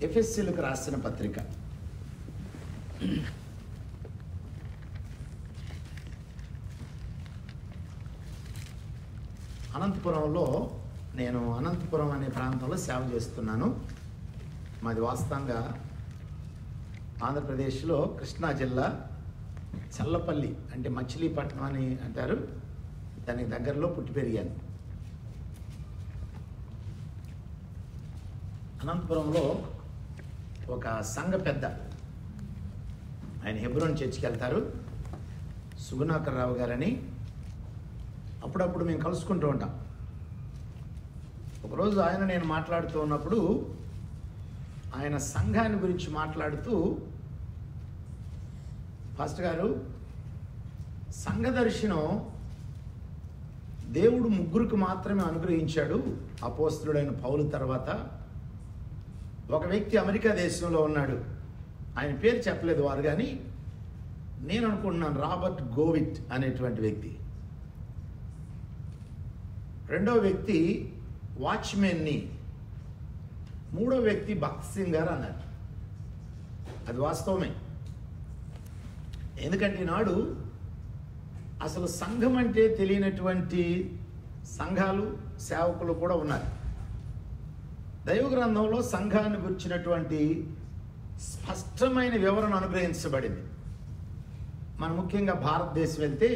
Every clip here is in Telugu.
ఎఫెసీయులకు రాసిన పత్రిక అనంతపురంలో నేను అనంతపురం అనే ప్రాంతంలో సేవ చేస్తున్నాను. మాది వాస్తవంగా ఆంధ్రప్రదేశ్లో కృష్ణా జిల్లా చల్లపల్లి అంటే మచిలీపట్నం అని అంటారు, దానికి దగ్గరలో పుట్టి పెరిగాను. అనంతపురంలో ఒక సంఘ పెద్ద ఆయన హెబ్రోన్ చర్చికి వెళ్తారు, సుగుణాకర్ రావు గారని. అప్పుడప్పుడు మేము కలుసుకుంటూ ఉంటాం. ఒకరోజు ఆయన నేను మాట్లాడుతూ ఉన్నప్పుడు ఆయన సంఘాన్ని గురించి మాట్లాడుతూ, పాస్టర్ గారు, సంఘ దర్శనం దేవుడు ముగ్గురికి మాత్రమే అనుగ్రహించాడు. అపోస్తలుడైన పౌలు తర్వాత ఒక వ్యక్తి అమెరికా దేశంలో ఉన్నాడు, ఆయన పేరు చెప్పలేదు వారు, కానీ నేను అనుకుంటున్నాను రాబర్ట్ గోవిట్ అనేటువంటి వ్యక్తి. రెండో వ్యక్తి వాచ్మెన్ని, మూడో వ్యక్తి భక్త్ సింగ్ గారు అన్నారు. అది వాస్తవమే. ఎందుకంటే ఈనాడు అసలు సంఘం అంటే తెలియనటువంటి సంఘాలు సేవకులు కూడా ఉన్నారు. దైవ గ్రంథంలో సంఘాన్ని గురించినటువంటి స్పష్టమైన వివరణ అనుగ్రహించబడింది. మనం ముఖ్యంగా భారతదేశం వెళ్తే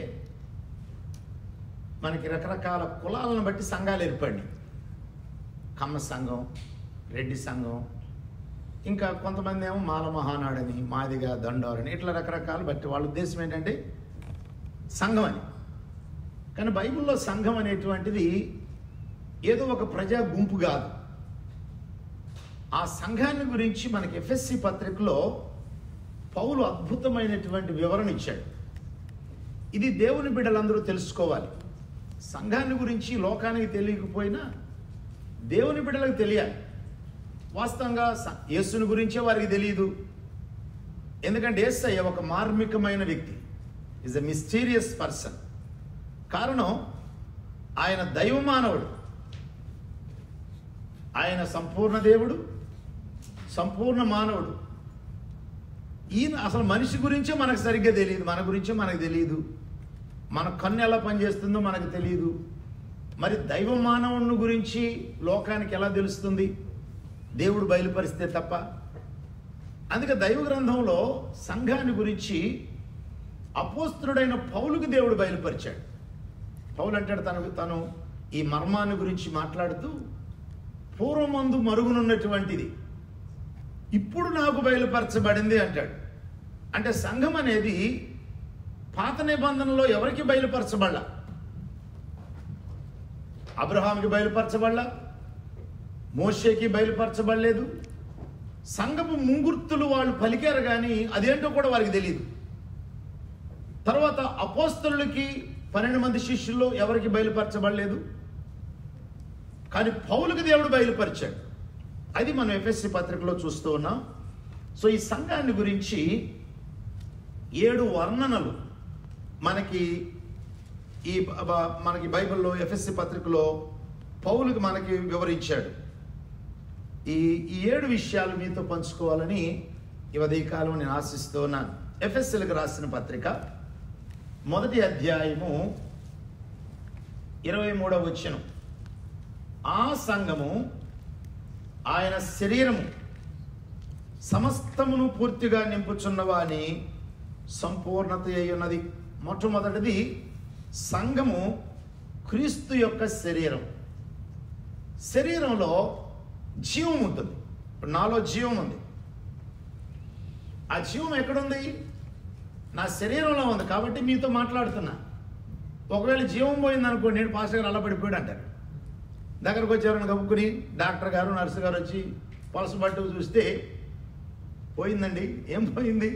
మనకి రకరకాల కులాలను బట్టి సంఘాలు ఏర్పడినాయి. కమ్మ సంఘం, రెడ్డి సంఘం, ఇంకా కొంతమంది ఏమో మాల మహానాడని, మాదిగా, దండోరని, ఇట్లా రకరకాలు బట్టి వాళ్ళ ఉద్దేశం ఏంటంటే సంఘం అని. కానీ బైబిల్లో సంఘం అనేటువంటిది ఏదో ఒక ప్రజా గుంపు కాదు. ఆ సంఘాన్ని గురించి మనకి ఎఫెసీ పత్రికలో పౌలు అద్భుతమైనటువంటి వివరణ ఇచ్చాడు. ఇది దేవుని బిడ్డలందరూ తెలుసుకోవాలి. సంఘాన్ని గురించి లోకానికి తెలియకపోయినా దేవుని బిడ్డలకు తెలియాలి. వాస్తవంగా యేసుని గురించే వారికి తెలియదు. ఎందుకంటే యేసయ్య ఒక మార్మికమైన వ్యక్తి, ఈజ్ ఎ మిస్టీరియస్ పర్సన్. కారణం, ఆయన దైవ మానవుడు, ఆయన సంపూర్ణ దేవుడు, సంపూర్ణ మానవుడు. ఈయన అసలు మనిషి గురించే మనకు సరిగ్గా తెలియదు, మన గురించే మనకు తెలియదు, మన కన్ను ఎలా పనిచేస్తుందో మనకు తెలియదు. మరి దైవ మానవుని గురించి లోకానికి ఎలా తెలుస్తుంది? దేవుడు బయలుపరిస్తే తప్ప. అందుకే దైవ గ్రంథంలో సంఘాన్ని గురించి అపోస్తలుడైన పౌలుకి దేవుడు బయలుపరిచాడు. పౌలు అంటాడు తను ఈ మర్మాన్ని గురించి మాట్లాడుతూ, పూర్వమందు మరుగునున్నటువంటిది ఇప్పుడు నాకు బయలుపరచబడింది అంటాడు. అంటే సంఘం అనేది పాత నిబంధనలో ఎవరికి బయలుపరచబడలా? అబ్రహాంకి బయలుపరచబడలా, మోషేకి బయలుపరచబడలేదు. సంఘపు ముంగుర్తులు వాళ్ళు పలికారు, కానీ అదేంటో కూడా వారికి తెలియదు. తర్వాత అపోస్తలులకి 12 మంది శిష్యుల్లో ఎవరికి బయలుపరచబడలేదు, కానీ పౌలుకి దేవుడు బయలుపరిచాడు. అది మనం ఎఫెసీ పత్రికలో చూస్తూ ఉన్నాం. సో ఈ సంఘాన్ని గురించి 7 వర్ణనలు మనకి బైబిల్లో ఎఫెసీ పత్రికలో పౌలుకి మనకి వివరించాడు. ఈ 7 విషయాలు మీతో పంచుకోవాలని ఈ ఉదయకాలం నేను ఆశిస్తూ ఉన్నాను. ఎఫెసీలకు రాసిన పత్రిక 1వ అధ్యాయము 23వ వచనం. ఆ సంఘము ఆయన శరీరము సమస్తమును పూర్తిగా నింపుచున్నవాని సంపూర్ణత అయి ఉన్నది. మొట్టమొదటిది, సంఘము క్రీస్తు యొక్క శరీరం. శరీరంలో జీవం ఉంటుంది. ఇప్పుడు నాలో జీవం ఉంది. ఆ జీవం ఎక్కడుంది? నా శరీరంలో ఉంది. కాబట్టి మీతో మాట్లాడుతున్నా. ఒకవేళ జీవం పోయింది అనుకోండి, నేను పాస్టర్ గారు అలా పడిపోయాడు అంటారు. దగ్గరకు వచ్చేవారని కప్పుకుని డాక్టర్ గారు, నర్సు గారు వచ్చి పల్స్ బట్టు చూస్తే పోయిందండి. ఏం పోయింది?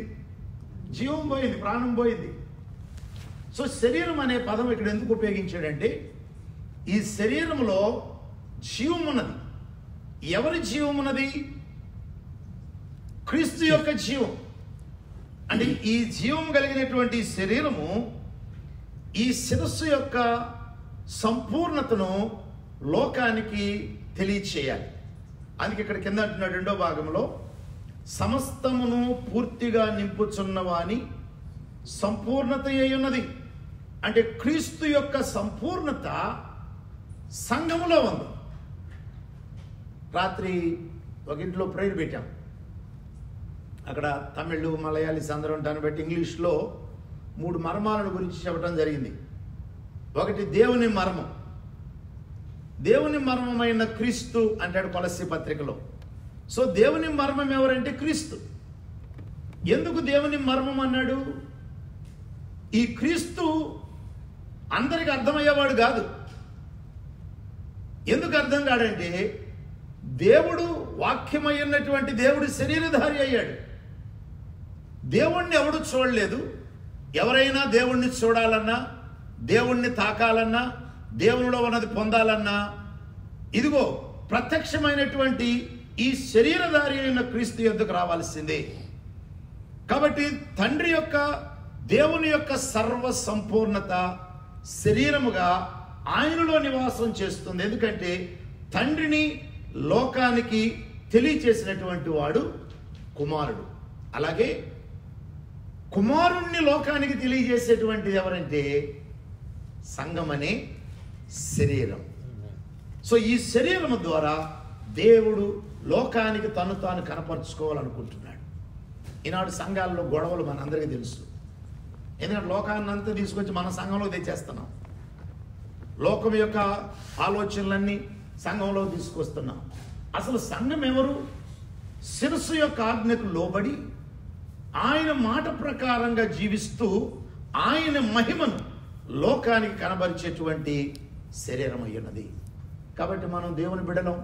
జీవం పోయింది, ప్రాణం పోయింది. సో శరీరం అనే పదం ఇక్కడ ఎందుకు ఉపయోగించాడంటే, ఈ శరీరంలో జీవం ఉన్నది. ఎవరి జీవం ఉన్నది? క్రీస్తు యొక్క జీవం. అంటే ఈ జీవం కలిగినటువంటి శరీరము ఈ శిరస్సు యొక్క సంపూర్ణతను లోకానికి తెలియచేయాలి. అందుకే ఇక్కడ కింద అంటున్నాడు రెండో భాగంలో, సమస్తమును పూర్తిగా నింపుచున్నవాని సంపూర్ణత అయి ఉన్నది. అంటే క్రీస్తు యొక్క సంపూర్ణత సంఘములో ఉంది. రాత్రి ఒక ఇంట్లో ప్రేయర్ పెట్టాం. అక్కడ తమిళ్, మలయాళీస్ అందరూ ఉంటాను బట్టి ఇంగ్లీష్లో 3 మర్మాలను గురించి చెప్పడం జరిగింది. ఒకటి దేవుని మర్మం. దేవుని మర్మమైన క్రీస్తు అంటాడు కొలస్సీ పత్రికలో. సో దేవుని మర్మం ఎవరంటే క్రీస్తు. ఎందుకు దేవుని మర్మం అన్నాడు? ఈ క్రీస్తు అందరికి అర్థమయ్యేవాడు కాదు. ఎందుకు అర్థం కాడంటే దేవుడు వాక్యమై ఉన్నటువంటి దేవుడు శరీరధారి అయ్యాడు. దేవుణ్ణి ఎవడు చూడలేదు. ఎవరైనా దేవుణ్ణి చూడాలన్నా, దేవుణ్ణి తాకాలన్నా, దేవునిలో ఉన్నది పొందాలన్నా ఇదిగో ప్రత్యక్షమైనటువంటి ఈ శరీరధారి అయిన క్రీస్తు యొద్దకు రావాల్సిందే. కాబట్టి తండ్రి యొక్క, దేవుని యొక్క సర్వ సంపూర్ణత శరీరముగా ఆయనలో నివాసం చేస్తుంది. ఎందుకంటే తండ్రిని లోకానికి తెలియచేసినటువంటి వాడు కుమారుడు. అలాగే కుమారుణ్ణి లోకానికి తెలియజేసేటువంటిది ఎవరంటే సంఘం అనే శరీరం. సో ఈ శరీరము ద్వారా దేవుడు లోకానికి తను తాను కనపరుచుకోవాలనుకుంటున్నాడు. ఈనాడు సంఘాల్లో గొడవలు మనందరికీ తెలుసు. ఎందుకంటే లోకాన్ని అంతా తీసుకొచ్చి మన సంఘంలో తెచ్చేస్తున్నాం. లోకం యొక్క ఆలోచనలన్నీ సంఘంలో తీసుకొస్తున్నాం. అసలు సంఘం ఎవరు? శిరస్సు యొక్క ఆజ్ఞకు లోబడి ఆయన మాట ప్రకారంగా జీవిస్తూ ఆయన మహిమను లోకానికి కనబరిచేటువంటి శరీరం అయ్యున్నది. కాబట్టి మనం దేవుని బిడ్డలం,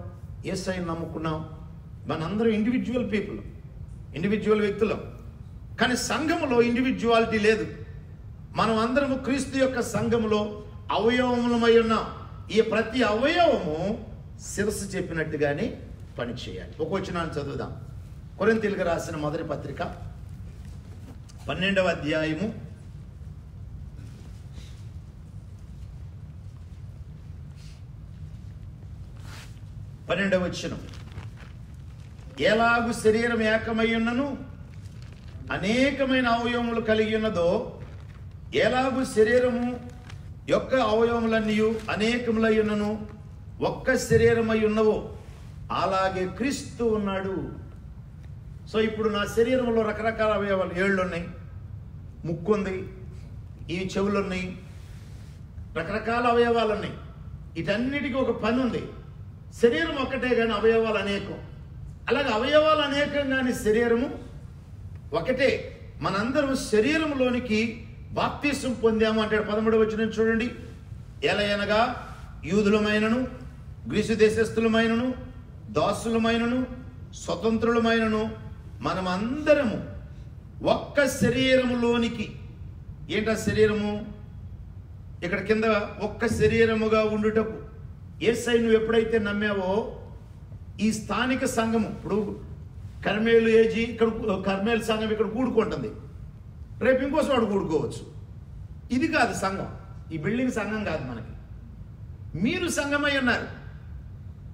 యేసయ్యను నమ్ముకున్నాం. మనందరం ఇండివిజువల్ పీపుల్, ఇండివిజువల్ వ్యక్తులం. కానీ సంఘములో ఇండివిజువాలిటీ లేదు. మనం అందరము క్రీస్తు యొక్క సంఘములో అవయవములమై ఉన్నాం. ఈ ప్రతి అవయవము శిరస్సు చెప్పినట్టుగానే పనిచేయాలి. ఒక వచనాన్ని చదువుదాం. కొరింథీయులకు రాసిన మొదటి పత్రిక 12వ అధ్యాయము 12వ వచనం. ఎలాగు శరీరం ఏకమై ఉన్నను అనేకమైన అవయవములు కలిగి ఉన్నదో, ఎలాగు శరీరము యొక్క అవయవములన్నీ అనేకములై ఉన్నను ఒక్క శరీరమై ఉన్నవో అలాగే క్రీస్తు ఉన్నాడు. సో ఇప్పుడు నా శరీరంలో రకరకాల అవయవాలు, ఏళ్ళు ఉన్నాయి, ముక్కు ఉంది, ఈ చెవులు ఉన్నాయి, రకరకాల అవయవాలు ఉన్నాయి. వీటన్నిటికీ ఒక పని ఉంది. శరీరం ఒక్కటే కానీ అవయవాలు అనేకం. అలాగే అవయవాలు అనేకం కానీ శరీరము ఒకటే. మనందరం శరీరంలోనికి బాప్తిసం పొందాము అంటాడు. 13వ వచనం చూడండి. ఎలయనగా యూదులమైనను, గ్రీసు దేశస్థులమైనను, దాసులమైనను, స్వతంత్రులమైనను మనమందరము ఒక్క శరీరములోనికి. ఏంటా శరీరము? ఇక్కడ కింద ఒక్క శరీరముగా ఉండుటకు. యేసయ్యను నువ్వు ఎప్పుడైతే నమ్మావో ఈ స్థానిక సంఘము, ఇప్పుడు కర్మేలు ఏజీ ఇక్కడ, కర్మేలు సంఘం ఇక్కడ కూడుకుంటుంది, రేపు ఇంకో చోట కూడుకోవచ్చు. ఇది కాదు సంఘం. ఈ బిల్డింగ్ సంఘం కాదు మనకి. మీరు సంఘమై ఉన్నారు.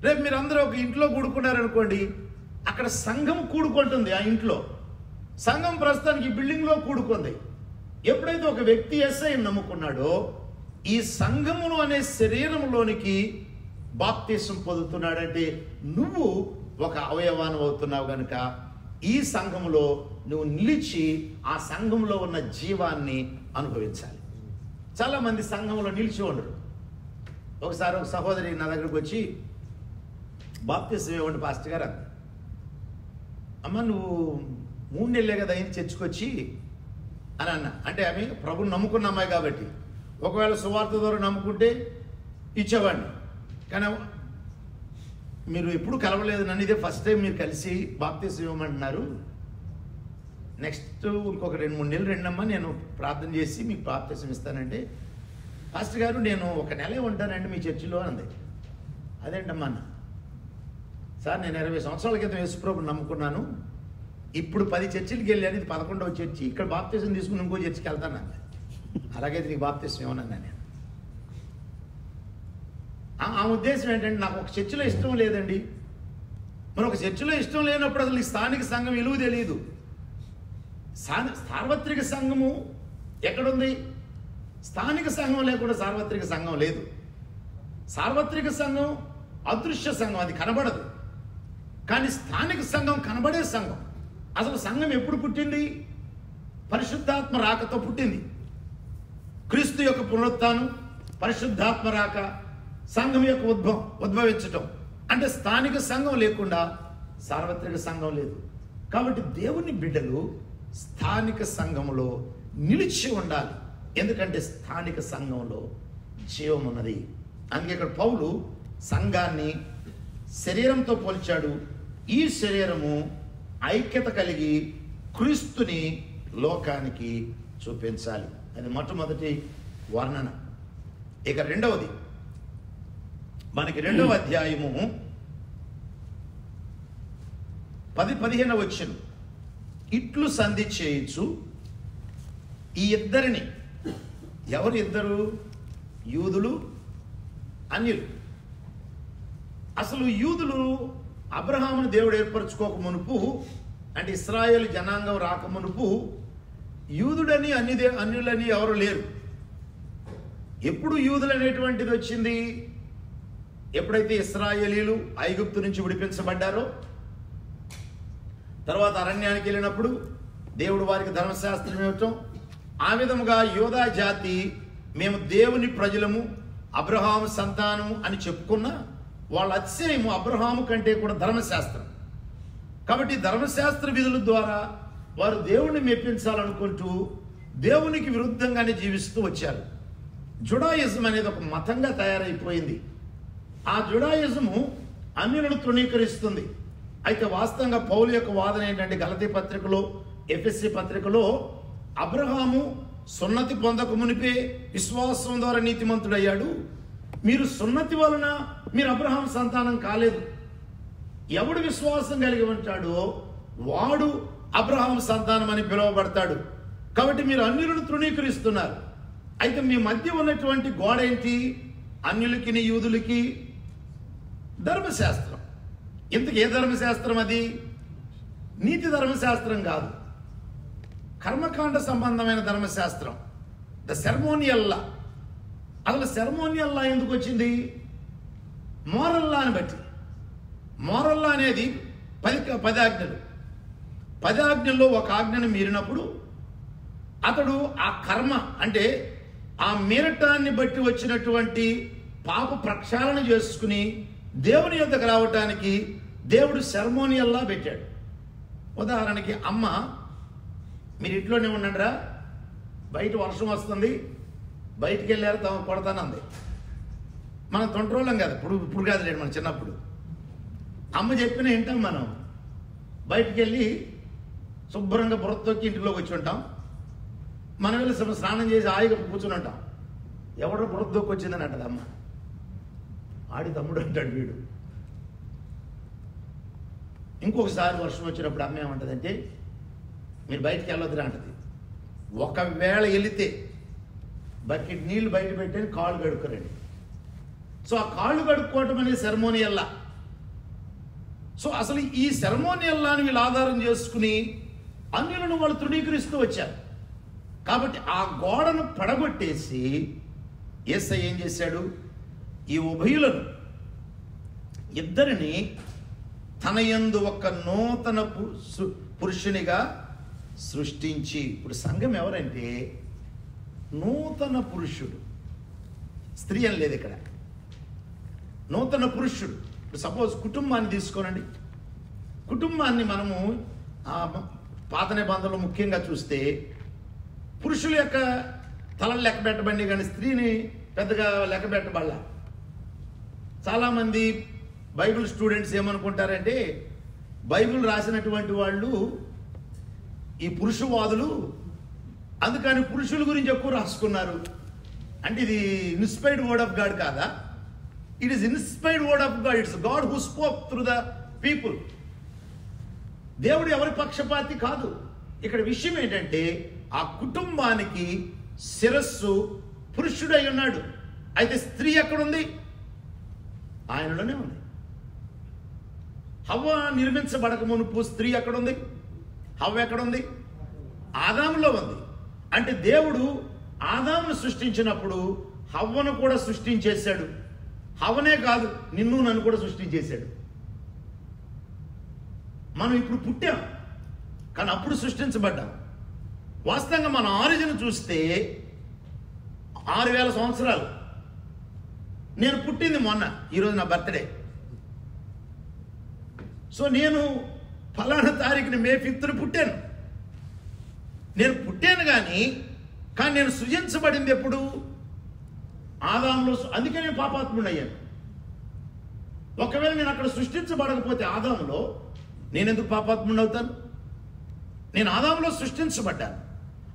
రేపు మీరు అందరూ ఒక ఇంట్లో కూడుకున్నారనుకోండి, అక్కడ సంఘం కూడుకుంటుంది. ఆ ఇంట్లో సంఘం ప్రస్తుతానికి ఈ బిల్డింగ్లో కూడుకుంది. ఎప్పుడైతే ఒక వ్యక్తి యేసయ్యను నమ్ముకున్నాడో ఈ సంఘమును అనే శరీరంలోనికి బాప్తిసం పొందుతున్నాడంటే నువ్వు ఒక అవయవాన్ని అవుతున్నావు కనుక ఈ సంఘములో నువ్వు నిలిచి ఆ సంఘంలో ఉన్న జీవాన్ని అనుభవించాలి. చాలామంది సంఘంలో నిలిచి ఉండరు. ఒకసారి ఒక సహోదరి నా దగ్గరకు వచ్చి, బాప్తిసం ఇవ్వండి పాస్టర్ గారు అంది. అమ్మ నువ్వు 3 నెలలే కదా అయింది చర్చకొచ్చి అని అన్న. అంటే ఆమె ప్రభుని నమ్ముకున్న అమ్మాయి కాబట్టి ఒకవేళ సువార్త ద్వారా నమ్ముకుంటే ఇచ్చేవాడిని. కానీ మీరు ఎప్పుడు కలవలేదు నన్ను, ఇదే ఫస్ట్ టైం మీరు కలిసి బాప్తిసం ఇవ్వమంటున్నారు, నెక్స్ట్ ఇంకొక 2-3 నెలలు రెండమ్మా నేను ప్రార్థన చేసి మీకు బాప్తిసం ఇస్తానంటే, పాస్టర్ గారు నేను 1 నెలే ఉంటానండి మీ చర్చిలో అంది. అదేంటమ్మా అన్న. సార్ నేను 20 సంవత్సరాల క్రితం యేసుప్రభుని నమ్ముకున్నాను, ఇప్పుడు 10 చర్చిలకి వెళ్ళాను, ఇది 11వ చర్చి, ఇక్కడ బాప్తిసం తీసుకుని ఇంకో చర్చికి వెళ్తాను అంది. అలాగైతే నీకు బాప్తిసం ఇవ్వనన్నా నేను. ఆ ఉద్దేశం ఏంటంటే నాకు ఒక చర్చిలో ఇష్టం లేదండి, మరి ఒక చర్చిలో ఇష్టం లేనప్పుడు అసలు ఈ స్థానిక సంఘం విలువ తెలియదు. సార్వత్రిక సంఘము ఎక్కడుంది? స్థానిక సంఘం లేకుండా సార్వత్రిక సంఘం లేదు. సార్వత్రిక సంఘం అదృశ్య సంఘం, అది కనబడదు. కానీ స్థానిక సంఘం కనబడే సంఘం. అసలు సంఘం ఎప్పుడు పుట్టింది? పరిశుద్ధాత్మ రాకతో పుట్టింది. క్రీస్తు యొక్క పునరుత్థానం, పరిశుద్ధాత్మ రాక, సంఘం యొక్క ఉద్భవించటం. అంటే స్థానిక సంఘం లేకుండా సార్వత్రిక సంఘం లేదు. కాబట్టి దేవుని బిడ్డలు స్థానిక సంఘంలో నిలిచి ఉండాలి. ఎందుకంటే స్థానిక సంఘంలో జీవం ఉన్నది. అందుకే ఇక్కడ పౌలు సంఘాన్ని శరీరంతో పోల్చాడు. ఈ శరీరము ఐక్యత కలిగి క్రీస్తుని లోకానికి చూపించాలి. అది మొట్టమొదటి వర్ణన. ఇక రెండవది, మనకి 2వ అధ్యాయము 10-15 వచనం. ఇట్లు సంధి చేయొచ్చు ఈ ఇద్దరిని. ఎవరు ఇద్దరు? యూదులు, అన్యులు. అసలు యూదులు అబ్రహామును దేవుడు ఏర్పరచుకోక మునుపు, అంటే ఇశ్రాయేలు జనాంగం రాక మునుపు యూదుడని అన్యులని ఎవరు లేరు. ఎప్పుడు యూదులు అనేటువంటిది వచ్చింది? ఎప్పుడైతే ఇశ్రాయేలీలు ఐగుప్తు నుంచి విడిపించబడ్డారో, తర్వాత అరణ్యానికి వెళ్ళినప్పుడు దేవుడు వారికి ధర్మశాస్త్రం ఇవ్వటం, ఆ విధముగా యోధా జాతి మేము దేవుని ప్రజలము, అబ్రహాము సంతానము అని చెప్పుకున్న వాళ్ళ అతిశయము అబ్రహాము కంటే కూడా ధర్మశాస్త్రం. కాబట్టి ధర్మశాస్త్ర విధుల ద్వారా వారు దేవుణ్ణి మెప్పించాలనుకుంటూ దేవునికి విరుద్ధంగానే జీవిస్తూ వచ్చారు. జుడాయిజం అనేది ఒక మతంగా తయారైపోయింది. ఆ జుడాయిజము అన్యులను తృణీకరిస్తుంది. అయితే వాస్తవంగా పౌలు యొక్క వాదన ఏంటంటే, గలతీ పత్రికలో, ఎఫెసీ పత్రికలో అబ్రహాము సున్నతి పొందక మునిపే విశ్వాసం ద్వారా నీతిమంతుడయ్యాడు. మీరు సున్నతి వలన మీరు అబ్రహాం సంతానం కాలేదు. ఎవడు విశ్వాసం కలిగి ఉంటాడో వాడు అబ్రహాం సంతానం అని పిలువబడతాడు. కాబట్టి మీరు అన్యులను తృణీకరిస్తున్నారు. అయితే మీ మధ్య ఉన్నటువంటి గోడ ఏంటి? అన్యులకి యూదులకి ధర్మశాస్త్రం. ఇంతకు ఏ ధర్మశాస్త్రం అది? నీతి ధర్మశాస్త్రం కాదు, కర్మకాండ సంబంధమైన ధర్మశాస్త్రం, ద సెరమోనియల్ లా. అసలు సెరమోనియల్ లా ఎందుకు వచ్చింది? మోరల్ లా అని బట్టి. మోరల్ లా అనేది 10 ఆజ్ఞలు. 10 ఆజ్ఞల్లో ఒక ఆజ్ఞను మీరినప్పుడు అతడు ఆ కర్మ, అంటే ఆ మీరటాన్ని బట్టి వచ్చినటువంటి పాప ప్రక్షాళన చేసుకుని దేవుని యొద్దకు రావటానికి దేవుడు సెరమోనియల్లా పెట్టాడు. ఉదాహరణకి, అమ్మ మీరు ఇంట్లోనే ఉండండిరా, బయట వర్షం వస్తుంది, బయటికి వెళ్ళారు తమ కొడతానంది. మనం తొంటరోళ్ళం కాదు, ఇప్పుడు కాదు లేడు, మన చిన్నప్పుడు అమ్మ చెప్పిన వింటాం. మనం బయటికి వెళ్ళి శుభ్రంగా బుర్రతొక్కి ఇంటిలోకి వచ్చి ఉంటాం. మనం వెళ్ళి స్నానం చేసి హాయిగా కూర్చుని ఉంటాం. ఎవడో బుర్రతొక్కి వచ్చిందని అంటది అమ్మ. ఆడి తమ్ముడు అంటాడు వీడు. ఇంకొకసారి వర్షం వచ్చినప్పుడు అమ్మ ఏమంటదంటే, మీరు బయటికి వెళ్ళొద్దురా అంటది. ఒకవేళ వెళితే బకెట్ నీళ్లు బయట పెట్టని కాళ్ళు కడుక్కోరండి. సో ఆ కాళ్ళు కడుక్కోవటం అనేది సెరమోనియల్లా. సో అసలు ఈ సెరమోనియల్లాని వీళ్ళు ఆధారం చేసుకుని అన్యులను వాళ్ళు తృణీకరిస్తూ వచ్చారు. కాబట్టి ఆ గోడను పడగొట్టేసి యేసయ్య ఏం చేశాడు? ఈ ఉభయులను ఇద్దరిని తన యందు ఒక నూతన పురుషునిగా సృష్టించి, ఇప్పుడు సంఘం ఎవరంటే నూతన పురుషుడు, స్త్రీ అని లేదు ఇక్కడ, నూతన పురుషుడు. ఇప్పుడు సపోజ్ కుటుంబాన్ని తీసుకోనండి. కుటుంబాన్ని మనము పాత నిబంధనలు ముఖ్యంగా చూస్తే పురుషుల యొక్క తలలు లెక్క పెట్టబండి, కానీ స్త్రీని పెద్దగా లెక్క పెట్టబడలా. చాలామంది బైబిల్ స్టూడెంట్స్ ఏమనుకుంటారంటే, బైబిల్ రాసినటువంటి వాళ్ళు ఈ పురుషవాదులు, అందుకని పురుషుల గురించి ఎక్కువ రాసుకున్నారు. అంటే ఇది ఇన్స్పైర్డ్ వర్డ్ ఆఫ్ గాడ్ కాదా? It is inspired word of God. It's God who spoke through the people. దేవుడు ఎవరి పక్షపాతి కాదు. ఇక్కడ విషయం ఏంటంటే, ఆ కుటుంబానికి శిరస్సు పురుషుడై ఉన్నాడు. అయితే స్త్రీ ఎక్కడుంది? ఆయనలోనే ఉంది. హవ్వ నిర్మించబడక మునుపు స్త్రీ ఎక్కడుంది? హవ్వ ఎక్కడుంది? ఆదాములో ఉంది. అంటే దేవుడు ఆదామును సృష్టించినప్పుడు హవ్వను కూడా సృష్టించేశాడు. హవ్వనే కాదు, నిన్ను నన్ను కూడా సృష్టించేశాడు. మనం ఇప్పుడు పుట్టాం, కానీ అప్పుడు సృష్టించబడ్డాం. వాస్తవంగా మన ఆరిజిన్ చూస్తే 6000 సంవత్సరాలు. నేను పుట్టింది మొన్న, ఈరోజు నా బర్త్డే. సో నేను ఫలానా తారీఖుని మే 5th పుట్టాను. నేను పుట్టాను కానీ నేను సృజించబడింది ఎప్పుడు? ఆదాములో. అందుకే నేను పాపాత్ముడు అయ్యాను. ఒకవేళ నేను అక్కడ సృష్టించబడకపోతే ఆదాములో, నేను ఎందుకు పాపాత్ముడు అవుతాను? నేను ఆదాములో సృష్టించబడ్డాను.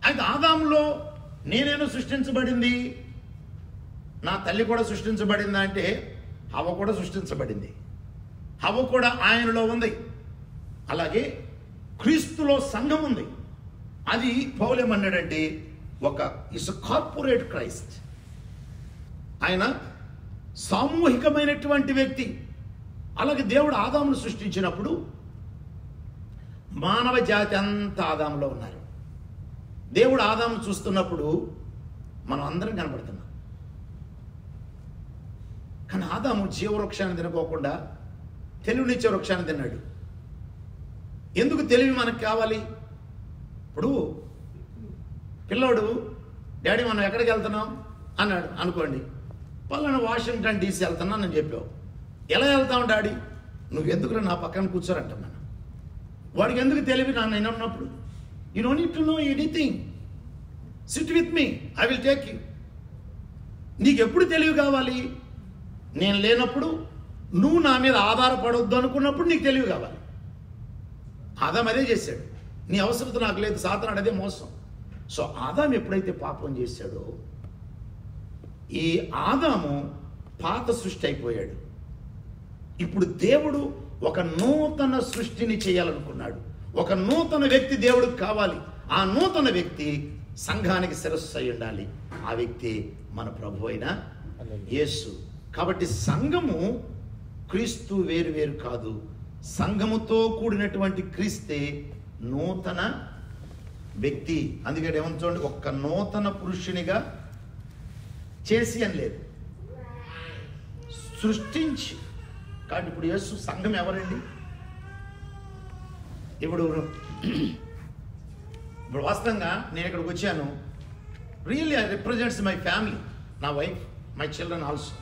అయితే ఆదాములో నేనేమో సృష్టించబడింది. నా తల్లి కూడా సృష్టించబడిందా అంటే హవ్వ కూడా సృష్టించబడింది. హవ్వ కూడా ఆయనలో ఉంది. అలాగే క్రీస్తులో సంఘం ఉంది. అది పౌలు ఏమన్నాడంటే ఇస్ కార్పొరేట్ క్రైస్ట్. ఆయన సామూహికమైనటువంటి వ్యక్తి. అలాగే దేవుడు ఆదామును సృష్టించినప్పుడు మానవ జాతి అంతా ఆదాములో ఉన్నారు. దేవుడు ఆదామును చూస్తున్నప్పుడు మనం అందరం కనపడుతున్నాం. కానీ ఆదాము జీవవృక్షాన్ని తినకోకుండా తెలివినిచ్చే వృక్షాన్ని తిన్నాడు. ఎందుకు తెలివి మనకు కావాలి? ఇప్పుడు పిల్లోడు, డాడీ మనం ఎక్కడికి వెళ్తున్నాం అన్నాడు అనుకోండి. పలానా వాషింగ్టన్ DC వెళ్తున్నాను అని చెప్పావు. ఎలా వెళ్తావు డాడీ? నువ్వు ఎందుకు నా పక్కన కూర్చోరంటాం మనం. వాడికి ఎందుకు తెలివి? నేను ఉన్నప్పుడు you don't need to know anything, SIT with me, I will take you. నీకు ఎప్పుడు తెలివి కావాలి? నేను లేనప్పుడు, నువ్వు నా మీద ఆధారపడొద్దు అనుకున్నప్పుడు నీకు తెలివి కావాలి. ఆదాం అదే చేశాడు. నీ అవసరత నాకు లేదు, సాతానుడు అదే మోసం. సో ఆదాం ఎప్పుడైతే పాపం చేశాడో, ఈ ఆదాము పాత సృష్టి అయిపోయాడు. ఇప్పుడు దేవుడు ఒక నూతన సృష్టిని చేయాలనుకున్నాడు. ఒక నూతన వ్యక్తి దేవుడికి కావాలి. ఆ నూతన వ్యక్తి సంఘానికి శిరస్సు అయి ఉండాలి. ఆ వ్యక్తి మన ప్రభు అయిన యేసు. కాబట్టి సంఘము క్రీస్తు వేరు వేరు కాదు. సంఘముతో కూడినటువంటి క్రీస్తే నూతన వ్యక్తి. అందుకే ఏమని చూడండి, ఒక్క నూతన పురుషునిగా చేసి అని లేదు, సృష్టించి. కాబట్టి ఇప్పుడు యేసు సంఘం ఎవరండి? ఇప్పుడు వాస్తవంగా నేను ఇక్కడికి వచ్చాను. Really I represents my family, నా wife, my children also,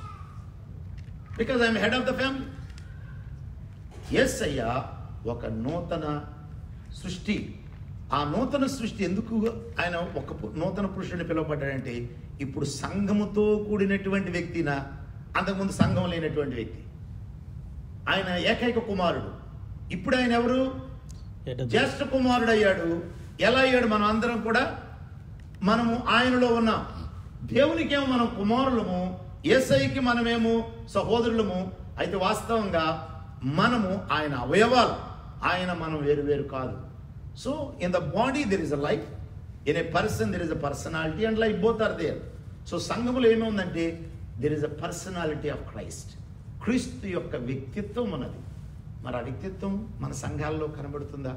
because I'm head of the family. Yes అయ్యా, ఒక నూతన సృష్టి. ఆ నూతన సృష్టి ఎందుకు ఆయన ఒక నూతన పురుషుడిని పిలువబడ్డాడంటే, ఇప్పుడు సంఘముతో కూడినటువంటి వ్యక్తిన, అంతకుముందు సంఘం లేనటువంటి వ్యక్తి. ఆయన ఏకైక కుమారుడు. ఇప్పుడు ఆయన ఎవరు? జ్యేష్ఠ కుమారుడు అయ్యాడు. ఎలా అయ్యాడు? మనం అందరం కూడా మనము ఆయనలో ఉన్నాం. దేవునికేమో మనం కుమారులము, యేసయ్యకి మనమేమో సహోదరులము. అయితే వాస్తవంగా మనము ఆయన అవయవాలు. ఆయన మనం వేరు వేరు కాదు. So in the body there is a life, in a person there is a personality and life, both are there. So సంఘములో ఏముందంటే there is a personality of Christ. క్రీస్తు యొక్క వ్యక్తిత్వం ఉన్నది. మరి ఆ వ్యక్తిత్వం మన సంఘాల్లో కనబడుతుందా?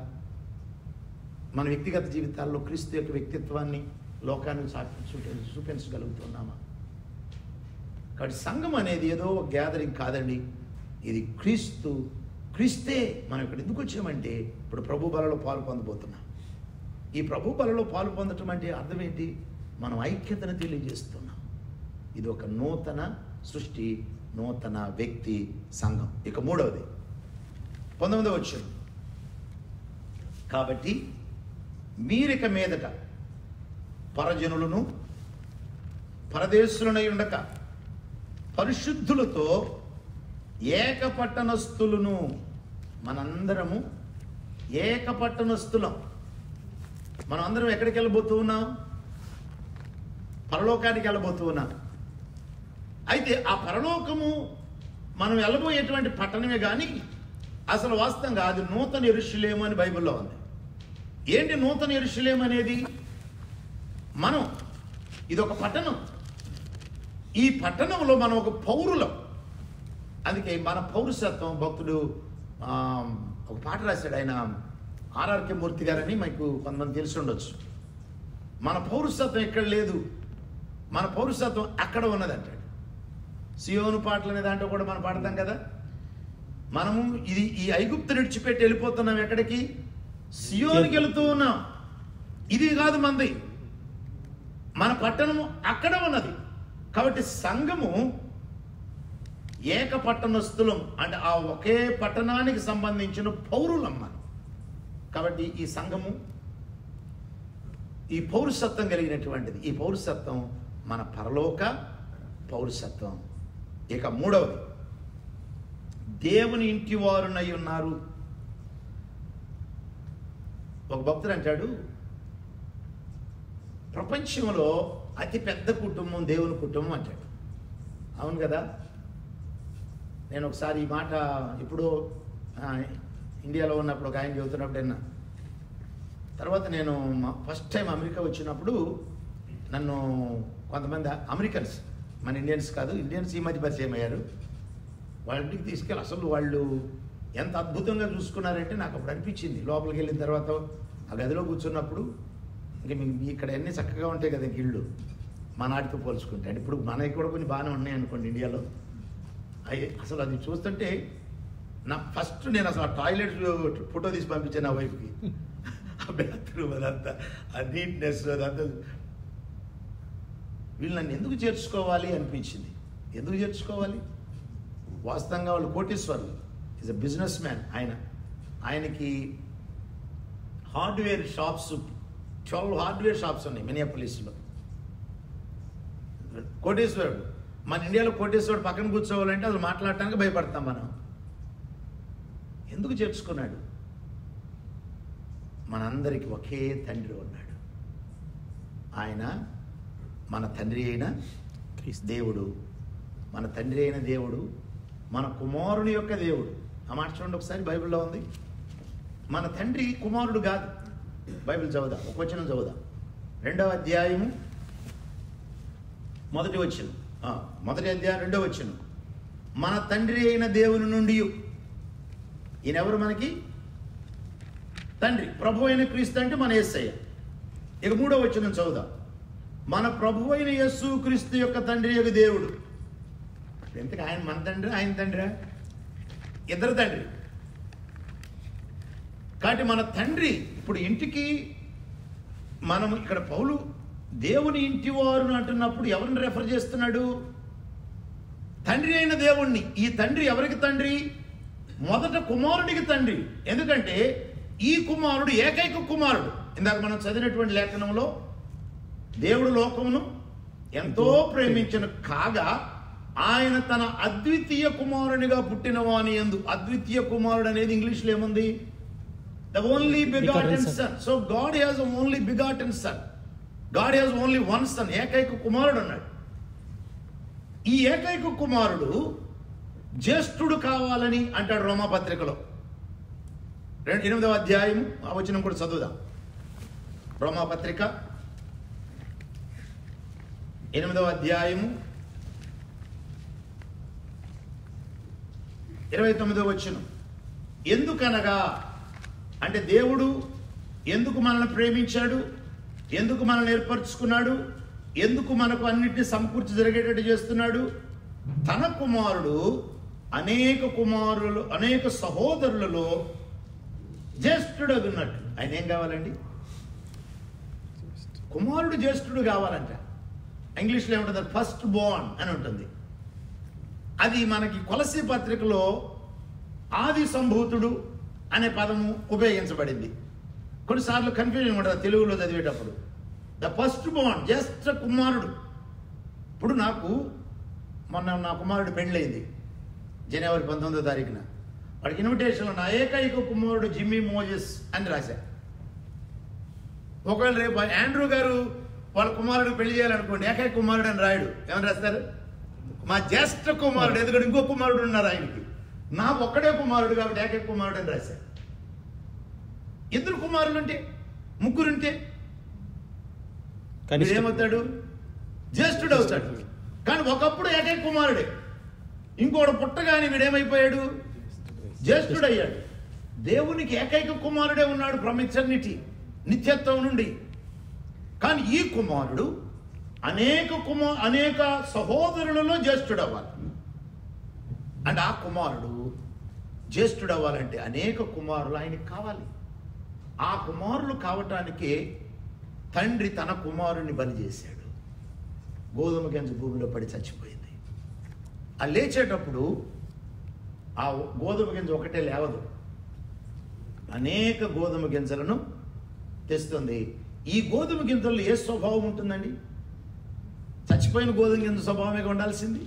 మన వ్యక్తిగత జీవితాల్లో క్రీస్తు యొక్క వ్యక్తిత్వాన్ని లోకానికి చూపించగలుగుతున్నామా? కాబట్టి సంఘం అనేది ఏదో ఒక గ్యాదరింగ్ కాదండి. ఇది క్రీస్తే. మనం ఇక్కడ ఎందుకు వచ్చామంటే, ఇప్పుడు ప్రభు బలలో పాలు పొందబోతున్నాం. ఈ ప్రభు బలలో పాలు పొందటం అంటే అర్థం ఏంటి? మనం ఐక్యతను తెలియజేస్తున్నాం. ఇది ఒక నూతన సృష్టి, నూతన వ్యక్తి, సంఘం. ఇక మూడవది 19వ వచనం. కాబట్టి మీరిక మీదట పరజనులను పరదేశులనై ఉండక పరిశుద్ధులతో ఏకపట్టణస్థులను. మనందరము ఏకపట్టణస్థులం. మనం అందరం ఎక్కడికి వెళ్ళబోతూ ఉన్నాం? పరలోకానికి వెళ్ళబోతూ ఉన్నాం. అయితే ఆ పరలోకము మనం వెళ్ళబోయేటువంటి పట్టణమే కానీ అసలు వాస్తవంగా అది నూతన యెరూషలేము అని బైబిల్లో ఉంది. ఏంటి నూతన యెరూషలేము అనేది? మనం ఇదొక పట్టణం. ఈ పట్టణంలో మనం ఒక పౌరులం. అందుకే మన పౌరసత్వం భక్తుడు ఒక పాట రాశాడు ఆయన, ఆర్ఆర్కే మూర్తి గారని మీకు కొంతమంది తెలిసి ఉండొచ్చు. మన పౌరసత్వం ఎక్కడ లేదు, మన పౌరసత్వం అక్కడ ఉన్నది అంటాడు. సియోను పాటలు అనే దాంట్లో కూడా మనం పాడతాం కదా, మనము ఈ ఐగుప్తు విడిచిపెట్టి వెళ్ళిపోతున్నాం. ఎక్కడికి? సియోనుకి వెళుతూ ఉన్నాం. ఇది కాదు మంది, మన పట్టణము అక్కడ ఉన్నది. కాబట్టి సంఘము ఏక పట్టణస్థులం, అంటే ఆ ఒకే పట్టణానికి సంబంధించిన పౌరులం మనం. కాబట్టి ఈ సంఘము ఈ పౌరసత్వం కలిగినటువంటిది. ఈ పౌరసత్వం మన పరలోక పౌరసత్వం. ఇక మూడవది, దేవుని ఇంటి వారునై ఉన్నారు. ఒక భక్తుడు అంటాడు, ప్రపంచంలో అతి పెద్ద కుటుంబం దేవుని కుటుంబం అంటాడు. అవును కదా. నేను ఒకసారి ఈ మాట ఇప్పుడు ఇండియాలో ఉన్నప్పుడు ఒక ఆయన చెబుతున్నప్పుడు విన్నా. తర్వాత నేను ఫస్ట్ టైం అమెరికా వచ్చినప్పుడు నన్ను కొంతమంది అమెరికన్స్, మన ఇండియన్స్ కాదు, ఇండియన్స్ ఈ మధ్య పరిచయం అయ్యారు. వాళ్ళ ఇంటికి తీసుకెళ్ళి అసలు వాళ్ళు ఎంత అద్భుతంగా చూసుకున్నారంటే నాకు అప్పుడు అనిపించింది. లోపలికి వెళ్ళిన తర్వాత ఆ గదిలో కూర్చున్నప్పుడు ఇంక ఇక్కడ అన్నీ చక్కగా ఉంటాయి కదా ఇళ్ళు మా నాటితో పోల్చుకుంటే. అంటే ఇప్పుడు మనకి కూడా కొన్ని బాగానే ఉన్నాయి అనుకోండి ఇండియాలో. అసలు అది చూస్తుంటే నా ఫస్ట్ నేను అసలు ఆ టాయిలెట్ ఫోటో తీసి పంపించాను నా వైఫ్కి. ఆ బాత్రూమ్ అదంతా, ఆ నీట్నెస్ అదంతా. వీళ్ళు నన్ను ఎందుకు చేర్చుకోవాలి అనిపించింది. ఎందుకు చేర్చుకోవాలి? వాస్తవంగా వాళ్ళు కోటీశ్వరులు, ఈజ్ అ బిజినెస్ మ్యాన్. ఆయనకి హార్డ్వేర్ షాప్స్ 12 హార్డ్వేర్ షాప్స్ ఉన్నాయి మినియాపోలిస్లో. కోటీశ్వరుడు. మన ఇండియాలో కోటీశ్వరుడు పక్కన కూర్చోవాలంటే అసలు మాట్లాడటానికి భయపడతాం మనం. ఎందుకు చేర్చుకున్నాడు? మనందరికీ ఒకే తండ్రి ఉన్నాడు. ఆయన మన తండ్రి అయిన దేవుడు. మన తండ్రి అయిన దేవుడు మన కుమారుని యొక్క దేవుడు. ఆ మాట చూడండి ఒకసారి, బైబిల్లో ఉంది. మన తండ్రి కుమారుడు కాదు. బైబిల్ చదువుదాం, ఒక వచనం చదువుదాం. 2వ అధ్యాయము 1వ వచనం. 1వ అధ్యాయం 2వ వచనం. మన తండ్రి అయిన దేవుని నుండి. ఈయనెవరు మనకి? తండ్రి. ప్రభు అయిన క్రీస్తు అంటే మన యేసయ్య. ఇక 3వ వచనం చదువుదాం. మన ప్రభు అయిన యేసు క్రీస్తు యొక్క తండ్రి యొక్క దేవుడు. ఎందుకు ఆయన మన తండ్రి, ఆయన తండ్రి? ఇద్దరు తండ్రి. కాబట్టి మన తండ్రి ఇప్పుడు ఇంటికి మనం ఇక్కడ పౌలు దేవుని ఇంటి వారు అంటున్నప్పుడు ఎవరిని రెఫర్ చేస్తున్నాడు? తండ్రి అయిన దేవుణ్ణి. ఈ తండ్రి ఎవరికి తండ్రి? మొదట కుమారుడికి తండ్రి. ఎందుకంటే ఈ కుమారుడు ఏకైక కుమారుడు. ఇందాక మనం చదివినటువంటి లేఖనంలో దేవుడు లోకమును ఎంతో ప్రేమించిన కాగా ఆయన తన అద్వితీయ కుమారునిగా పుట్టిన వాని యందు. అద్వితీయ కుమారుడు అనేది ఇంగ్లీష్లో ఏముంది? The only begotten son. So God has a only begotten son. God has only one son. ఏకైక కుమారుడు అన్నాడు. ఈ ఏకైక కుమారుడు జ్యేష్ఠుడు కావాలని అంటాడు రోమాపత్రికలో. 8వ అధ్యాయం ఆ వచనం కూడా చదువుదాం. రోమాపత్రిక 8వ అధ్యాయము 29వ వచనం. ఎందుకనగా అంటే దేవుడు ఎందుకు మనల్ని ప్రేమించాడు, ఎందుకు మనల్ని ఏర్పరచుకున్నాడు, ఎందుకు మనకు అన్నిటిని సమకూర్చి జరిగేటట్టు చేస్తున్నాడు? తన కుమారుడు అనేక సహోదరులలో జ్యేష్ఠుడు అన్నట్టు. ఆయన ఏం కావాలండి? కుమారుడు జ్యేష్ఠుడు కావాలంట. ఇంగ్లీష్లో ఏముంటుంది? ఫస్ట్ బోర్న్ అని ఉంటుంది. అది మనకి కొలసీ పత్రికలో ఆది సంభూతుడు అనే పదము ఉపయోగించబడింది. కొన్నిసార్లు కన్ఫ్యూజన్ ఉంటుంది తెలుగులో చదివేటప్పుడు. ద ఫస్ట్ బోర్న్, జ్యేష్ఠ కుమారుడు. ఇప్పుడు నాకు మొన్న నా కుమారుడు పెళ్ళయింది జనవరి 19వ తారీఖున. వాడికి ఇన్విటేషన్లో నా ఏకైక కుమారుడు జిమ్మీ మోజెస్ అని రాశా. ఒకవేళ రేపు ఆండ్రూ గారు వాళ్ళ కుమారుడు పెళ్లి చేయాలనుకోండి, ఏకైక కుమారుడు అని రాయడు. ఏమని రాస్తారు? మా జ్యేష్ఠ కుమారుడు. ఎందుకంటే ఇంకో కుమారుడు ఉన్నారు ఆయనకి. నా ఒక్కడే కుమారుడు కాబట్టి ఏకైక కుమారుడు అని రాశారు. ఇద్దరు కుమారులు ఉంటే, ముగ్గురుంటే ఏమవుతాడు? జ్యేష్ఠుడు అవుతాడు. కానీ ఒకప్పుడు ఏకైక కుమారుడే. ఇంకోడు పుట్టగానే వీడేమైపోయాడు? జ్యేష్ఠుడయ్యాడు. దేవునికి ఏకైక కుమారుడే ఉన్నాడు ఫ్రమ్ ఎటర్నిటీ, నిత్యత్వం నుండి. కానీ ఈ కుమారుడు అనేక సహోదరులలో జ్యేష్ఠుడవ్వాలి. అండ్ ఆ కుమారుడు జ్యేష్ఠుడవ్వాలంటే అనేక కుమారులు ఆయనకి కావాలి. ఆ కుమారులు కావటానికి తండ్రి తన కుమారుణ్ణి బలి చేశాడు. గోధుమ గింజ భూమిలో పడి చచ్చిపోయింది. ఆ లేచేటప్పుడు ఆ గోధుమ గింజ ఒకటే లేవదు, అనేక గోధుమ గింజలను తెస్తుంది. ఈ గోధుమ గింజల్లో ఏ స్వభావం ఉంటుందండి? చచ్చిపోయిన గోధుమ గింజ స్వభావమే ఉండాల్సింది.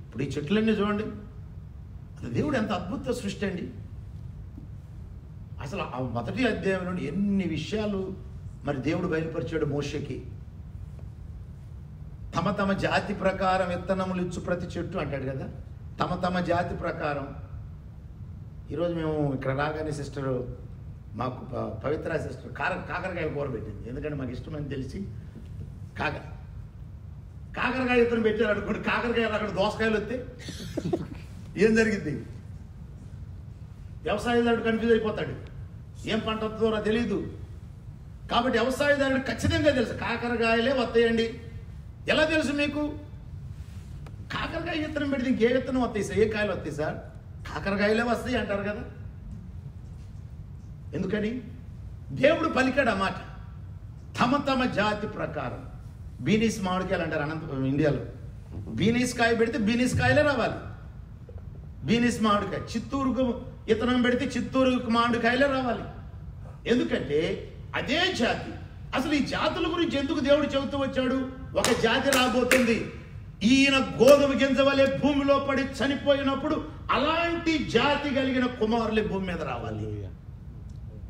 ఇప్పుడు ఈ చెట్లన్నీ చూడండి, అది దేవుడు ఎంత అద్భుత సృష్టి అండి. అసలు ఆ మొదటి అధ్యాయం నుండి ఎన్ని విషయాలు మరి దేవుడు బయలుపరిచాడు మోషేకి. తమ తమ జాతి ప్రకారం విత్తనములు ఇచ్చు ప్రతి చెట్టు అంటాడు కదా, తమ తమ జాతి ప్రకారం. ఈరోజు మేము ఇక్కడ రాగానే సిస్టరు మాకు పవిత్ర సిస్టర్ కాకరకాయ కూర పెట్టింది. ఎందుకంటే మాకు ఇష్టమని తెలిసి కాకరకాయ విత్తనం పెట్టారు అనుకోండి, కాకరకాయలు అక్కడ దోసకాయలు వస్తే ఏం జరిగింది? వ్యవసాయదారుడు కన్ఫ్యూజ్ అయిపోతాడు, ఏం పంట వస్తుందో తెలియదు. కాబట్టి వ్యవసాయదారుడు ఖచ్చితంగా తెలుసు కాకరకాయలే వస్తాయండి. ఎలా తెలుసు మీకు? కాకరకాయ విత్తనం పెడితే ఇంకే విత్తనం వస్తాయి సార్, ఏ కాయలు వస్తాయి సార్? కాకరకాయలే వస్తాయి అంటారు కదా. ఎందుకని? దేవుడు పలికాడు ఆ మాట. తమ తమ జాతి ప్రకారం. బీనీస్ మామిడికాయలు అంటారు అనంతపురం ఇండియాలో. బీనీస్ కాయ పెడితే బీనీస్ కాయలే రావాలి. బీనీస్ మామిడికాయ. చిత్తూరుకు విత్తనం పెడితే చిత్తూరు మామిడికాయలే రావాలి. ఎందుకంటే అదే జాతి. అసలు ఈ జాతుల గురించి ఎందుకు దేవుడు చెబుతూ వచ్చాడు? ఒక జాతి రాబోతుంది, ఈయన గోధుమ గింజ వలె భూమిలో పడి చనిపోయినప్పుడు అలాంటి జాతి కలిగిన కుమారులే భూమి మీద రావాలి.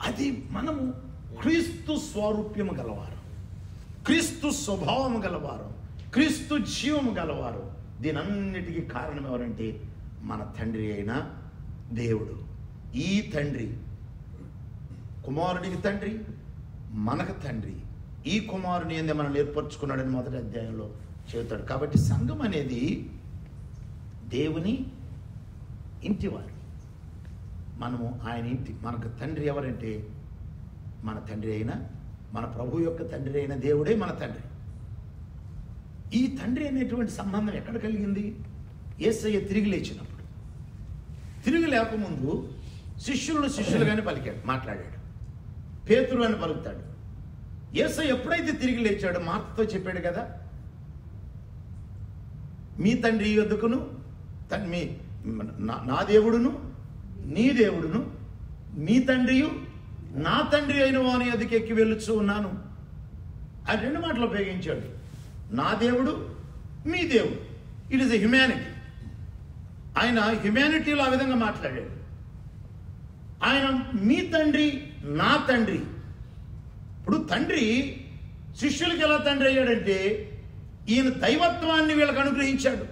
అది మనము క్రీస్తు స్వరూప్యము గలవారు, క్రీస్తు స్వభావము గలవారు, క్రీస్తు జీవము గలవారు. దీనన్నిటికీ కారణం ఎవరంటే మన తండ్రి అయిన దేవుడు. ఈ తండ్రి కుమారుడికి తండ్రి, మనకు తండ్రి. ఈ కుమారుని ఏందే మనం ఏర్పరచుకున్నాడని మొదటి అధ్యాయంలో చెబుతాడు. కాబట్టి సంఘం అనేది దేవుని ఇంటివారు. మనము ఆయన ఇంటి. మనకు తండ్రి ఎవరంటే మన తండ్రి అయిన, మన ప్రభు యొక్క తండ్రి అయిన దేవుడే మన తండ్రి. ఈ తండ్రి అనేటువంటి సంబంధం ఎక్కడ కలిగింది? యేసయ్య తిరిగి లేచినప్పుడు. తిరిగి లేకముందు శిష్యులుగానే పలికాడు, మాట్లాడాడు. పేతురు అని పలుకుతాడు. యేసయ్య ఎప్పుడైతే తిరిగి లేచాడో మార్తతో చెప్పాడు కదా, మీ తండ్రి యొద్దకును నా దేవుడును నీ దేవుడును మీ తండ్రియు నా తండ్రి అయిన వాని యొద్దకు ఎక్కి వెళ్ళుచూ ఉన్నాను. ఆ రెండు మాటలు ఉపయోగించాడు. నా దేవుడు, మీ దేవుడు. It is a humanity. ఆయన హ్యుమానిటీలో ఆ విధంగా మాట్లాడాడు. ఆయన మీ తండ్రి, నా తండ్రి. ఇప్పుడు తండ్రి శిష్యులకి ఎలా తండ్రి అయ్యాడంటే ఈయన దైవత్వాన్ని వీళ్ళకి అనుగ్రహించాడు.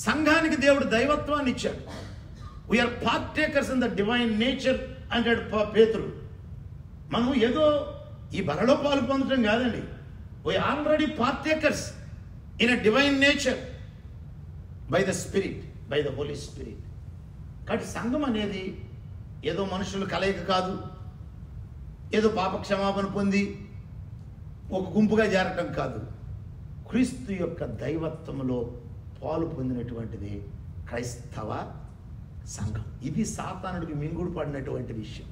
సంఘానికి దేవుడు దైవత్వాన్ని ఇచ్చాడు. We are partakers in the divine nature అంటాడు పేతురు. మనం ఏదో ఈ బలలో పాలు పొందడం కాదండి. we already partakers in a divine nature by the Spirit, by the Holy Spirit. కాబట్టి సంఘం అనేది ఏదో మనుషులు కలయిక కాదు, ఏదో పాప క్షమాపణ పొంది ఒక గుంపుగా చేరటం కాదు. క్రీస్తు యొక్క దైవత్వంలో పాలు పొందినటువంటిది క్రైస్తవ సంఘం. ఇది సాతానుడికి మింగుడు పడినటువంటి విషయం.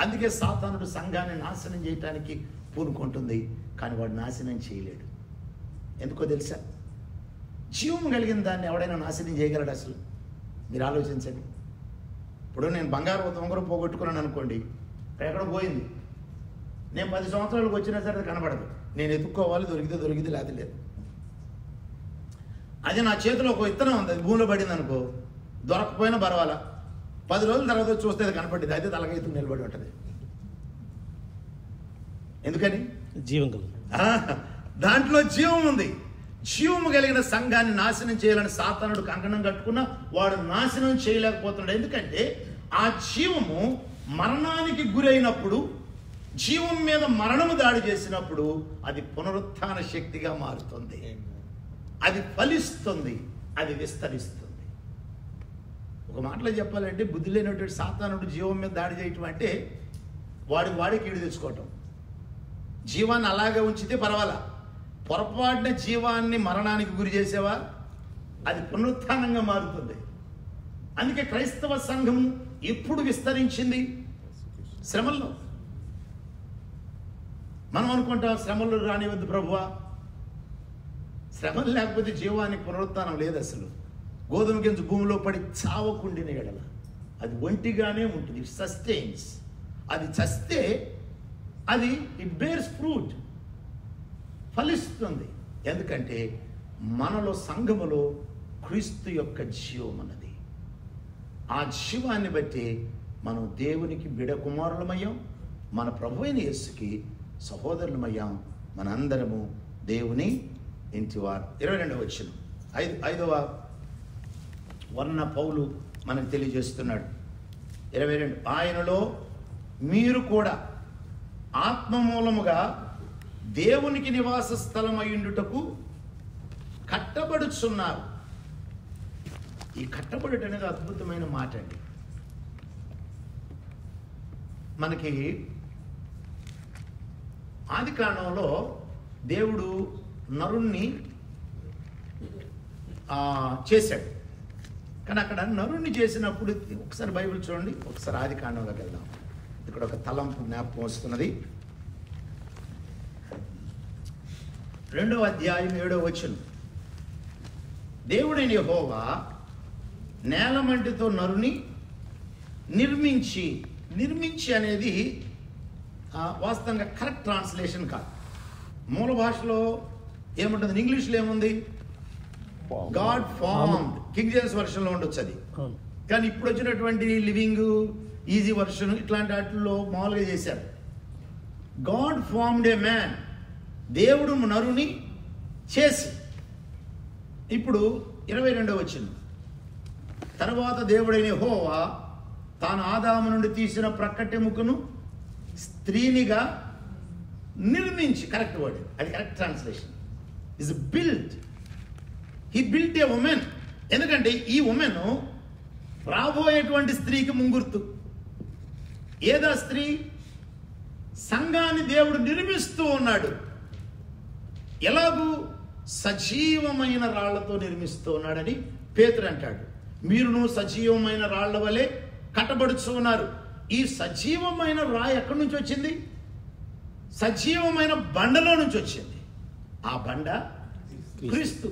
అందుకే సాతానుడు సంఘాన్ని నాశనం చేయటానికి పూనుకుంటుంది, కానీ వాడు నాశనం చేయలేడు. ఎందుకో తెలుసా? జీవం కలిగిన దాన్ని ఎవడైనా నాశనం చేయగలడు అసలు? మీరు ఆలోచించండి. ఇప్పుడు నేను బంగారు ఉంగరం పోగొట్టుకున్నాను అనుకోండి, ఎక్కడ పోయింది, నేను 10 సంవత్సరాలకు వచ్చినా సరే అది కనబడదు. నేను ఎత్తుక్కోవాలి, దొరికితే దొరికితే లేకపోతే లేదు. అదే నా చేతిలో ఒక విత్తనం ఉంది, అది భూమిలో పడింది అనుకో, దొరకపోయినా పర్వాలా, 10 రోజుల తర్వాత చూస్తే అది కనపడింది, అయితే తలకైతు నిలబడి ఉంటుంది. ఎందుకని? జీవం కలిగి, దాంట్లో జీవం ఉంది. జీవము కలిగిన సంఘాన్ని నాశనం చేయాలని సాతానుడు కంకణం కట్టుకున్నా వాడు నాశనం చేయలేకపోతున్నాడు. ఎందుకంటే ఆ జీవము మరణానికి గురైనప్పుడు, జీవం మీద మరణము దాడి చేసినప్పుడు అది పునరుత్థాన శక్తిగా మారుతుంది, అది ఫలిస్తుంది, అది విస్తరిస్తుంది. ఒక మాటలో చెప్పాలంటే బుద్ధి లేనటువంటి సాతానుడు జీవం మీద దాడి చేయటం అంటే వాడికి కీడు తెచ్చుకోవటం. జీవాన్ని అలాగే ఉంచితే పర్వాలా, పొరపాటున జీవాన్ని మరణానికి గురి చేసేవా అది పునరుత్థానంగా మారుతుంది. అందుకే క్రైస్తవ సంఘం ఎప్పుడు విస్తరించింది? శ్రమల్లో. మనం అనుకుంటాం శ్రమలు రానివద్దు ప్రభువా. శ్రమలు లేకపోతే జీవానికి పునరుత్థానం లేదు. అసలు గోధుమ గింజ భూమిలో పడి చావకుండిన ఎడల అది ఒంటిగానే ఉంటుంది, ఇట్ సస్టైన్స్. అది చస్తే అది ఇట్ బేర్స్ ఫ్రూట్, ఫలిస్తుంది. ఎందుకంటే మనలో సంఘములో క్రీస్తు యొక్క జీవం అన్నది. ఆ జీవాన్ని బట్టి మనం దేవునికి బిడ కుమారులమయ్యాం, మన ప్రభువైన యేసుకి సహోదరులమయ్యాం, మనందరము దేవుని ఇంటివారు. 22వ వచనం, 5వ వర్ణ పౌలు మనకు తెలియజేస్తున్నాడు. 22, ఆయనలో మీరు కూడా ఆత్మమూలముగా దేవునికి నివాస స్థలం అయ్యుండుటకు కట్టబడుచున్నారు. ఈ కట్టబడుట అనేది అద్భుతమైన మాట అండి. మనకి ఆది కాండంలో దేవుడు నరుణ్ణి చేశాడు. కానీ అక్కడ నరుణ్ణి చేసినప్పుడు ఒకసారి బైబిల్ చూడండి, ఒకసారి ఆది కాండంలోకి వెళ్దాం. ఇక్కడ ఒక తలంపు జ్ఞాపకం వస్తున్నది. 2వ అధ్యాయం 7వ వచనం, దేవుడైన యెహోవా నేలమంటితో నరుని నిర్మించి అనేది వాస్తవంగా కరెక్ట్ ట్రాన్స్లేషన్ కాదు. మూల భాషలో ఏముంటుంది, ఇంగ్లీష్లో ఏముంది, గాడ్ ఫార్మ్డ్. కింగ్ జేమ్స్ వర్షన్లో ఉండొచ్చు అది. కానీ ఇప్పుడు వచ్చినటువంటి లివింగ్ ఈజీ వర్షన్ ఇట్లాంటి వాటిల్లో మామూలుగా చేశారు. గాడ్ ఫార్మ్డ్ ఏ మ్యాన్, దేవుడు నరుని చేసి. ఇప్పుడు 22వ వచనం, తర్వాత దేవుడైన యెహోవా తాను ఆదాము నుండి తీసిన ప్రక్కటెముకను స్త్రీనిగా నిర్మించి, కరెక్ట్ వర్డ్, అది correct translation, is built. He built a women. ఎందుకంటే ఈ ఉమెన్ రాబోయేటువంటి స్త్రీకి ముంగుర్తు. ఏదా స్త్రీ? సంఘాన్ని దేవుడు నిర్మిస్తూ ఉన్నాడు. ఎలాగూ సజీవమైన రాళ్లతో నిర్మిస్తూ ఉన్నాడని పేతురు అంటాడు. మీరును సజీవమైన రాళ్ల వలె కట్టబడుచు ఉన్నారు. ఈ సజీవమైన రాయి ఎక్కడి నుంచి వచ్చింది? సజీవమైన బండలో నుంచి వచ్చింది. ఆ బండ క్రీస్తు.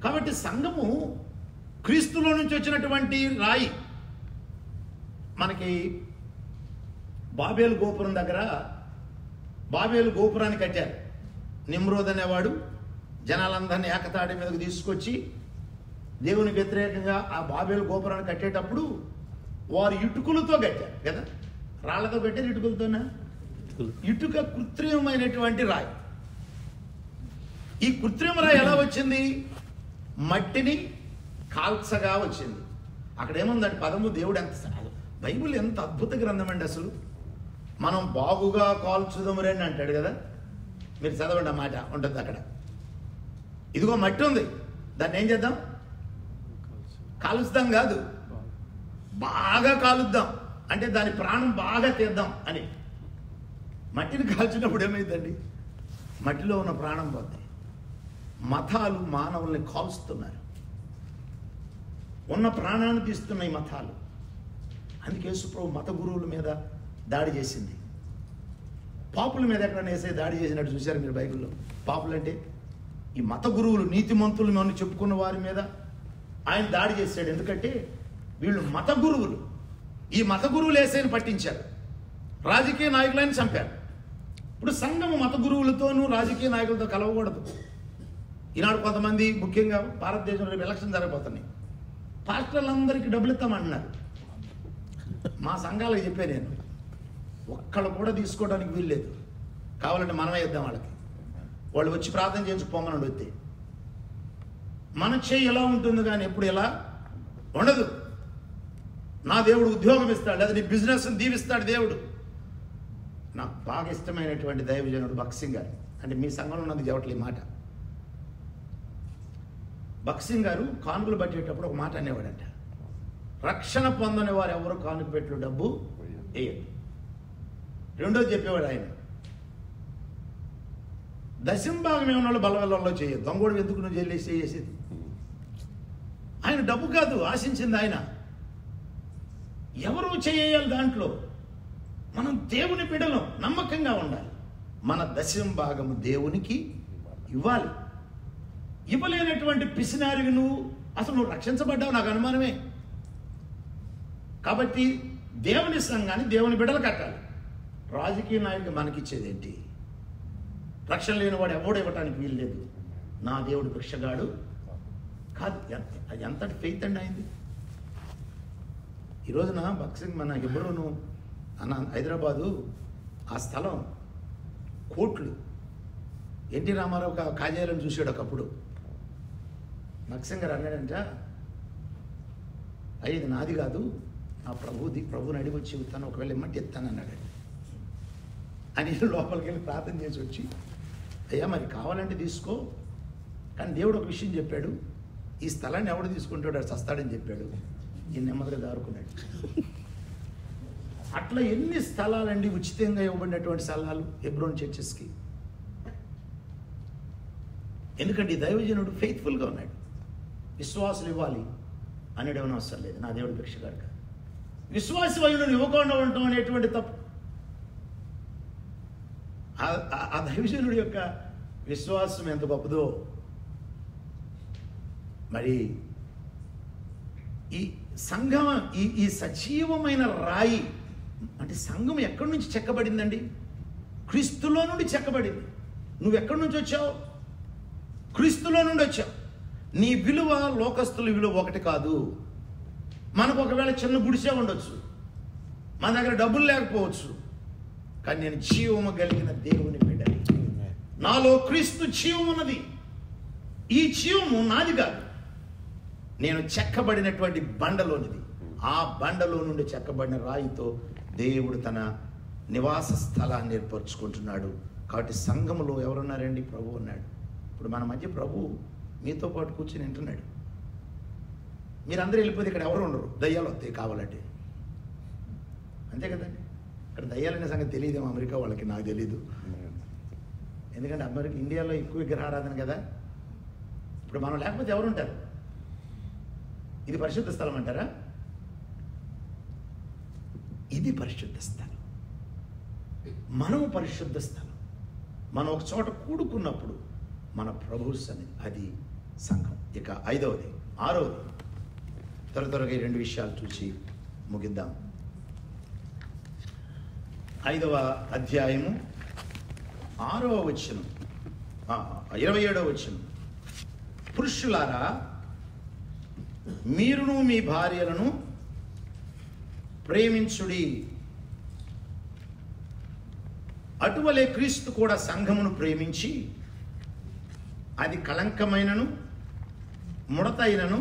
కాబట్టి సంఘము క్రీస్తులో నుంచి వచ్చినటువంటి రాయి. మనకి బాబేలు గోపురం దగ్గర బాబేలు గోపురాన్ని కట్టారు. నిమ్రోద్ అనేవాడు జనాలందరినీ ఏకతాటి మీదకు తీసుకొచ్చి దేవుని వ్యతిరేకంగా ఆ బాబేలు గోపురాన్ని కట్టేటప్పుడు వారు ఇటుకలతో కట్టారు కదా. రాళ్లతో కట్టారు, ఇటుకలతోనా? ఇటుక కృత్రిమమైనటువంటి రాయి. ఈ కృత్రిమ రాయి ఎలా వచ్చింది? మట్టిని కాల్చగా వచ్చింది. అక్కడ ఏముందంటే పదము, దేవుడు ఎంత, బైబిల్ ఎంత అద్భుత గ్రంథం అండి. అసలు మనం బాగుగా కాల్చుదమురే అని అంటాడు కదా. మీరు చదవండి, ఆ మాట ఉంటుంది అక్కడ. ఇదిగో మట్టి ఉంది, దాన్ని ఏం చేద్దాం? కాలుస్తాం కాదు, బాగా కాలుద్దాం, అంటే దాని ప్రాణం బాగా తీద్దాం అని. మట్టిని కాల్చినప్పుడు ఏమైందండి? మట్టిలో ఉన్న ప్రాణం పోతాయి. మతాలు మానవుల్ని కాల్స్తున్నారు, ఉన్న ప్రాణాన్ని తీస్తున్నాయి మతాలు. అందుకే యేసుప్రభు మత గురువుల మీద దాడి చేసింది. పాపుల మీద ఎక్కడైనా వేసే దాడి చేసినట్టు చూశారు మీరు బైబిల్లో? పాపులు అంటే ఈ మత గురువులు, నీతిమంతులు మనం చెప్పుకున్న వారి మీద ఆయన దాడి చేశాడు. ఎందుకంటే వీళ్ళు మత గురువులు. ఈ మత గురువులు వేసేని పట్టించారు, రాజకీయ నాయకులని చంపారు. ఇప్పుడు సంఘము మత గురువులతోనూ రాజకీయ నాయకులతో కలవకూడదు. ఈనాడు కొంతమంది, ముఖ్యంగా భారతదేశంలో ఎలక్షన్ జరగబోతున్నాయి, పాస్టర్లందరికీ డబ్బులు ఇస్తామంటున్నారు. మా సంఘాలకు చెప్పే నేను, ఒక్కళ్ళు కూడా తీసుకోవడానికి వీల్లేదు. కావాలంటే మనమే ఇద్దాం వాళ్ళకి. వాళ్ళు వచ్చి ప్రార్థన చేయించి పొమ్మని వస్తే మన చెయ్యి ఎలా ఉంటుంది, కానీ ఎప్పుడు ఎలా ఉండదు. నా దేవుడు ఉద్యోగం ఇస్తాడు, లేదా నీ బిజినెస్ని దీవిస్తాడు దేవుడు. నాకు బాగా ఇష్టమైనటువంటి దైవజనుడు భక్సింగ్ గారు, అంటే మీ సంఘంలో ఉన్నది చెప్పట్లే మాట. భక్సింగ్ గారు కానుకలు పట్టేటప్పుడు ఒక మాట అనేవాడంట, రక్షణ పొందని వారు ఎవరు కానుక పెట్లు డబ్బు వేయదు. రెండోది చెప్పేవాడు ఆయన, దశంభాగం ఏమన్నా వాళ్ళు బలవెల్లలో చేయదు. దొంగోడు ఎందుకు నువ్వు చేసేది? ఆయన డబ్బు కాదు ఆశించింది, ఆయన ఎవరు చేయాలి. దాంట్లో మనం దేవుని బిడ్డలం, నమ్మకంగా ఉండాలి. మన దశంభాగము దేవునికి ఇవ్వాలి. ఇవ్వలేనటువంటి పిసినారివి నువ్వు రక్షించబడ్డావు, నాకు అనుమానమే. కాబట్టి దేవుని సంఘాన్ని దేవుని బిడ్డలు కట్టాలి. రాజకీయ నాయకులు మనకిచ్చేది ఏంటి? రక్షణ లేని వాడు ఎవడు ఇవ్వటానికి వీలు లేదు. నా దేవుడు భిక్షగాడు కాదు. ఎంతటి ఫెయిత్ అండి అయింది. ఈ రోజున బక్సింగ్ మన ఎప్పుడూను హైదరాబాదు ఆ స్థలం కోట్లు. ఎన్టీ రామారావు కాజేయాలని చూశాడు ఒకప్పుడు. బక్సింగ్ గారు అన్నాడంట, అయ్యి ఇది నాది కాదు, నా ప్రభుని అడిగి వచ్చి ఇస్తాను, ఒకవేళ ఇమ్మంటే ఇస్తాను అన్నాడు. అని లోపలికి వెళ్ళి ప్రార్థన చేసి వచ్చి, అయ్యా మరి కావాలంటే తీసుకో, కానీ దేవుడు ఒక విషయం చెప్పాడు, ఈ స్థలాన్ని ఎవడు తీసుకుంటాడు అది చస్తాడని చెప్పాడు. ఈ నెమ్మదిగా దారుకున్నాడు. అట్లా ఎన్ని స్థలాలండి ఉచితంగా ఇవ్వబడినటువంటి స్థలాలు హెబ్రోన్ చర్చెస్కి. ఎందుకంటే ఈ దైవజనుడు ఫెయిత్ఫుల్గా ఉన్నాడు. విశ్వాసులు ఇవ్వాలి అనేది ఏమైనా అవసరం లేదు. నా దేవుడు భిక్షగాడు కాదు. విశ్వాసి వైద్యుడు ఇవ్వకుండా ఉండటం అనేటువంటి తప్పు. ఆ దైవజనుడి యొక్క విశ్వాసం ఎంత గొప్పదో. మరి ఈ సంఘం, ఈ సజీవమైన రాయి అంటే సంఘం ఎక్కడి నుంచి చెక్కబడిందండి? క్రీస్తులో నుండి చెక్కబడింది. నువ్వు ఎక్కడి నుంచి వచ్చావు? క్రీస్తులో నుండి వచ్చావు. నీ విలువ లోకస్తుల విలువ ఒకటి కాదు. మనకు ఒకవేళ చిన్న గుడిసే ఉండొచ్చు, మన దగ్గర డబ్బులు లేకపోవచ్చు, కానీ నేను జీవము కలిగిన దేవుని బిడ్డని, నాలో క్రీస్తు జీవం ఉన్నది. ఈ జీవము నాది కాదు, నేను చెక్కబడినటువంటి బండలోనిది. ఆ బండలో నుండి చెక్కబడిన రాయితో దేవుడు తన నివాస స్థలాన్ని ఏర్పరచుకుంటున్నాడు. కాబట్టి సంఘములో ఎవరున్నారండి? ప్రభు ఉన్నాడు. ఇప్పుడు మన మధ్య ప్రభు మీతో పాటు కూర్చొని వింటున్నాడు. మీరందరూ వెళ్ళిపోతే ఇక్కడ ఎవరు ఉండరు, దయ్యాలు వస్తాయి కావాలంటే. అంతే కదండి. ఇక్కడ దయ్యాలనే సంగతి తెలియదేమో అమెరికా వాళ్ళకి, నాకు తెలీదు. ఎందుకంటే ఇండియాలో ఎక్కువ విగ్రహారాధన కదా. ఇప్పుడు మనం లేకపోతే ఎవరు ఉంటారు? ఇది పరిశుద్ధ స్థలం అంటారా? ఇది పరిశుద్ధ స్థలం. మనము పరిశుద్ధ స్థలం. మనం ఒక చోట కూడుకున్నప్పుడు మన ప్రభు సన్నిధి, అది సంఘం. ఇక 5వది 6వది త్వరగా ఈ 2 విషయాలు చూసి ముగిద్దాం. 5వ అధ్యాయము 6వ వచనం, 27వ వచనం. పురుషులారా, మీరును మీ భార్యలను ప్రేమించుడి, అటువలే క్రీస్తు కూడా సంఘమును ప్రేమించి అది కళంకమైనను ముడతైనను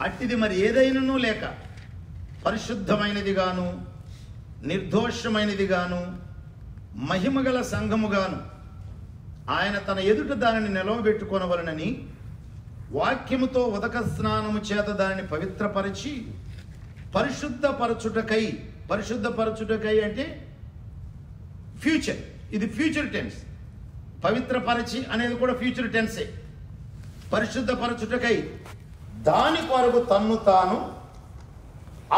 అట్టిది మరి ఏదైనను లేక పరిశుద్ధమైనదిగాను నిర్దోషమైనదిగాను మహిమగల సంఘముగాను ఆయన తన ఎదుట దానిని నిలవబెట్టుకొనవలనని వాక్యముతో ఉదక స్నానము చేత దానిని పవిత్రపరిచి పరిశుద్ధపరచుటకై అంటే ఫ్యూచర్, ఇది ఫ్యూచర్ టెన్స్. పవిత్రపరచి అనేది కూడా ఫ్యూచర్ టెన్సే. పరిశుద్ధపరచుటకై దాని కొరకు తన్ను తాను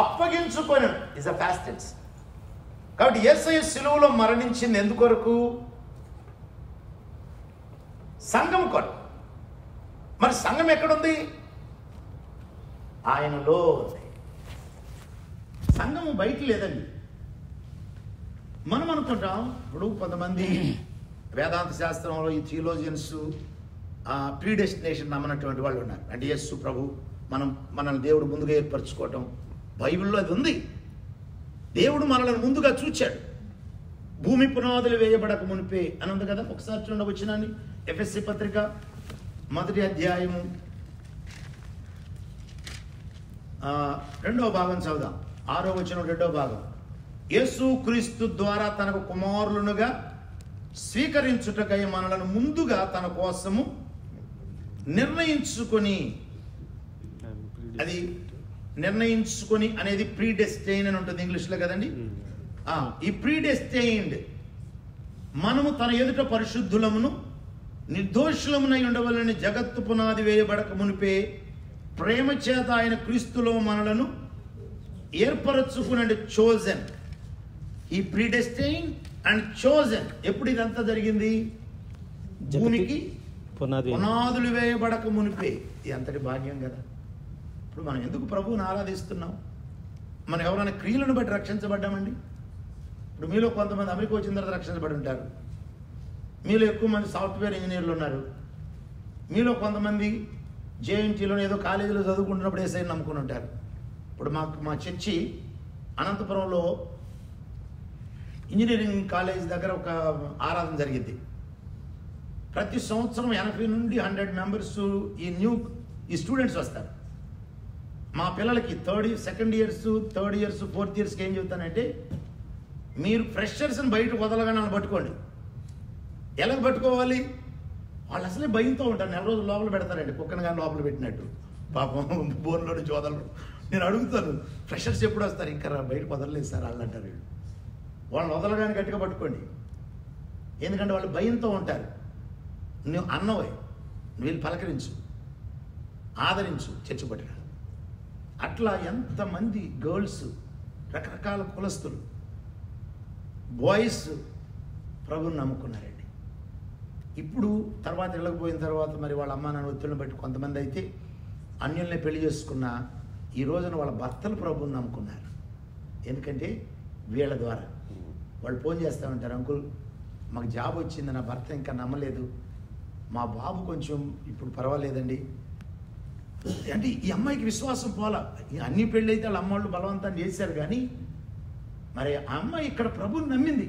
అప్పగించుకొని ఇస్ అ పాస్ట్ టెన్స్. కాబట్టి యేసయ్య సిలువలో మరణించింది ఎందుకొరకు? సంఘం కొరకు. మరి సంఘం ఎక్కడుంది? ఆయనలో ఉంది. సంఘము బయట లేదండి. మనం అనుకుంటాం, ఇప్పుడు కొంతమంది వేదాంత శాస్త్రంలో ఈ థియోలోజియన్స్ ప్రీడెస్టినేషన్ నమ్మనటువంటి వాళ్ళు ఉన్నారు. అంటే యేసు ప్రభు మనల్ని దేవుడు ముందుగా ఏర్పరచుకోవటం, బైబిల్లో అది ఉంది. దేవుడు మనల్ని ముందుగా చూచాడు. భూమి పునాదులు వేయబడక మునిపే అని ఉంది కదా. ఒకసారి చూడండి వచనాన్ని. ఎఫెసీ పత్రిక 1వ అధ్యాయము 2వ భాగం చదువుదాం. 6వ వచనం 2వ భాగం. యేసు క్రీస్తు ద్వారా తనకు కుమారులునుగా స్వీకరించుటకై మనలను ముందుగా తన కోసము నిర్ణయించుకొని, అది నిర్ణయించుకొని అనేది ప్రీడెస్టైన్ అని ఉంటుంది ఇంగ్లీష్లో కదండి. ఈ ప్రీడెస్టైన్డ్ మనము తన ఎదుట పరిశుద్ధులమును నిర్దోషులమునై ఉండవలని జగత్తు పునాది వేయబడక మునిపే ప్రేమ చేత ఆయన క్రీస్తులో మనలను ఏర్పరచుకునండి. చోజన్, ఈ ప్రీడెస్టైన్ అండ్ చోజన్. ఎప్పుడు ఇదంతా జరిగింది? భూమికి పునాదులు వేయబడక మునిపే. ఇది అంతటి భాగ్యం కదా. ఇప్పుడు మనం ఎందుకు ప్రభువుని ఆరాధిస్తున్నాం? మనం ఎవరైనా క్రియలను బట్టి రక్షించబడ్డామండి. ఇప్పుడు మీలో కొంతమంది అమెరికా వచ్చిన తర్వాత రక్షించబడి ఉంటారు. మీలో ఎక్కువ మంది సాఫ్ట్వేర్ ఇంజనీర్లు ఉన్నారు. మీలో కొంతమంది జేఎన్టీలో ఏదో కాలేజీలో చదువుకుంటున్నప్పుడు ఏసైని నమ్ముకుని ఉంటారు. ఇప్పుడు మా చర్చి అనంతపురంలో ఇంజనీరింగ్ కాలేజ్ దగ్గర ఒక ఆరాధన జరిగింది. ప్రతి సంవత్సరం 80 నుండి 100 మెంబర్స్ ఈ స్టూడెంట్స్ వస్తారు. మా పిల్లలకి second years, third years, fourth ఇయర్స్కి ఏం చెబుతానంటే, మీరు ఫ్రెషర్స్ని బయట వదలగానే వాళ్ళని పట్టుకోండి. ఎలా పట్టుకోవాలి? వాళ్ళు అసలే భయంతో ఉంటారు. 4 రోజులు లోపల పెడతారండి, కుక్కను కానీ లోపల పెట్టినట్టు. పాపం బోన్లో నుంచి వదలరు. నేను అడుగుతాను, ఫ్రెషర్స్ ఎప్పుడు వస్తారు? ఇంకా బయటకు వదలలేదు సార్ వాళ్ళు అంటారు. వీళ్ళు వాళ్ళని వదలగానే గట్టిగా పట్టుకోండి. ఎందుకంటే వాళ్ళు భయంతో ఉంటారు. నువ్వు అన్నవే, వీళ్ళు పలకరించు, ఆదరించు, చర్చ పట్టుగా. అట్లా ఎంతమంది గర్ల్స్, రకరకాల కులస్తులు, బాయ్స్ ప్రభుని నమ్ముకున్నారండి. ఇప్పుడు తర్వాత వెళ్ళకపోయిన తర్వాత మరి వాళ్ళ అమ్మ నాన్న ఒత్తిడిని బట్టి కొంతమంది అయితే అన్యుల్ని పెళ్లి చేసుకున్న ఈ రోజున వాళ్ళ భర్తలు ప్రభుని నమ్ముకున్నారు. ఎందుకంటే వీళ్ళ ద్వారా వాళ్ళు ఫోన్ చేస్తూ ఉంటారు, అంకుల్ మాకు జాబ్ వచ్చింది, నా భర్త ఇంకా నమ్మలేదు, మా బాబు కొంచెం ఇప్పుడు పర్వాలేదండి. అంటే ఈ అమ్మాయికి విశ్వాసం పోలా. అన్ని పెళ్ళి అయితే వాళ్ళ అమ్మాళ్ళు బలవంతాన్ని చేశారు. కానీ మరి ఆ అమ్మాయి ఇక్కడ ప్రభుని నమ్మింది.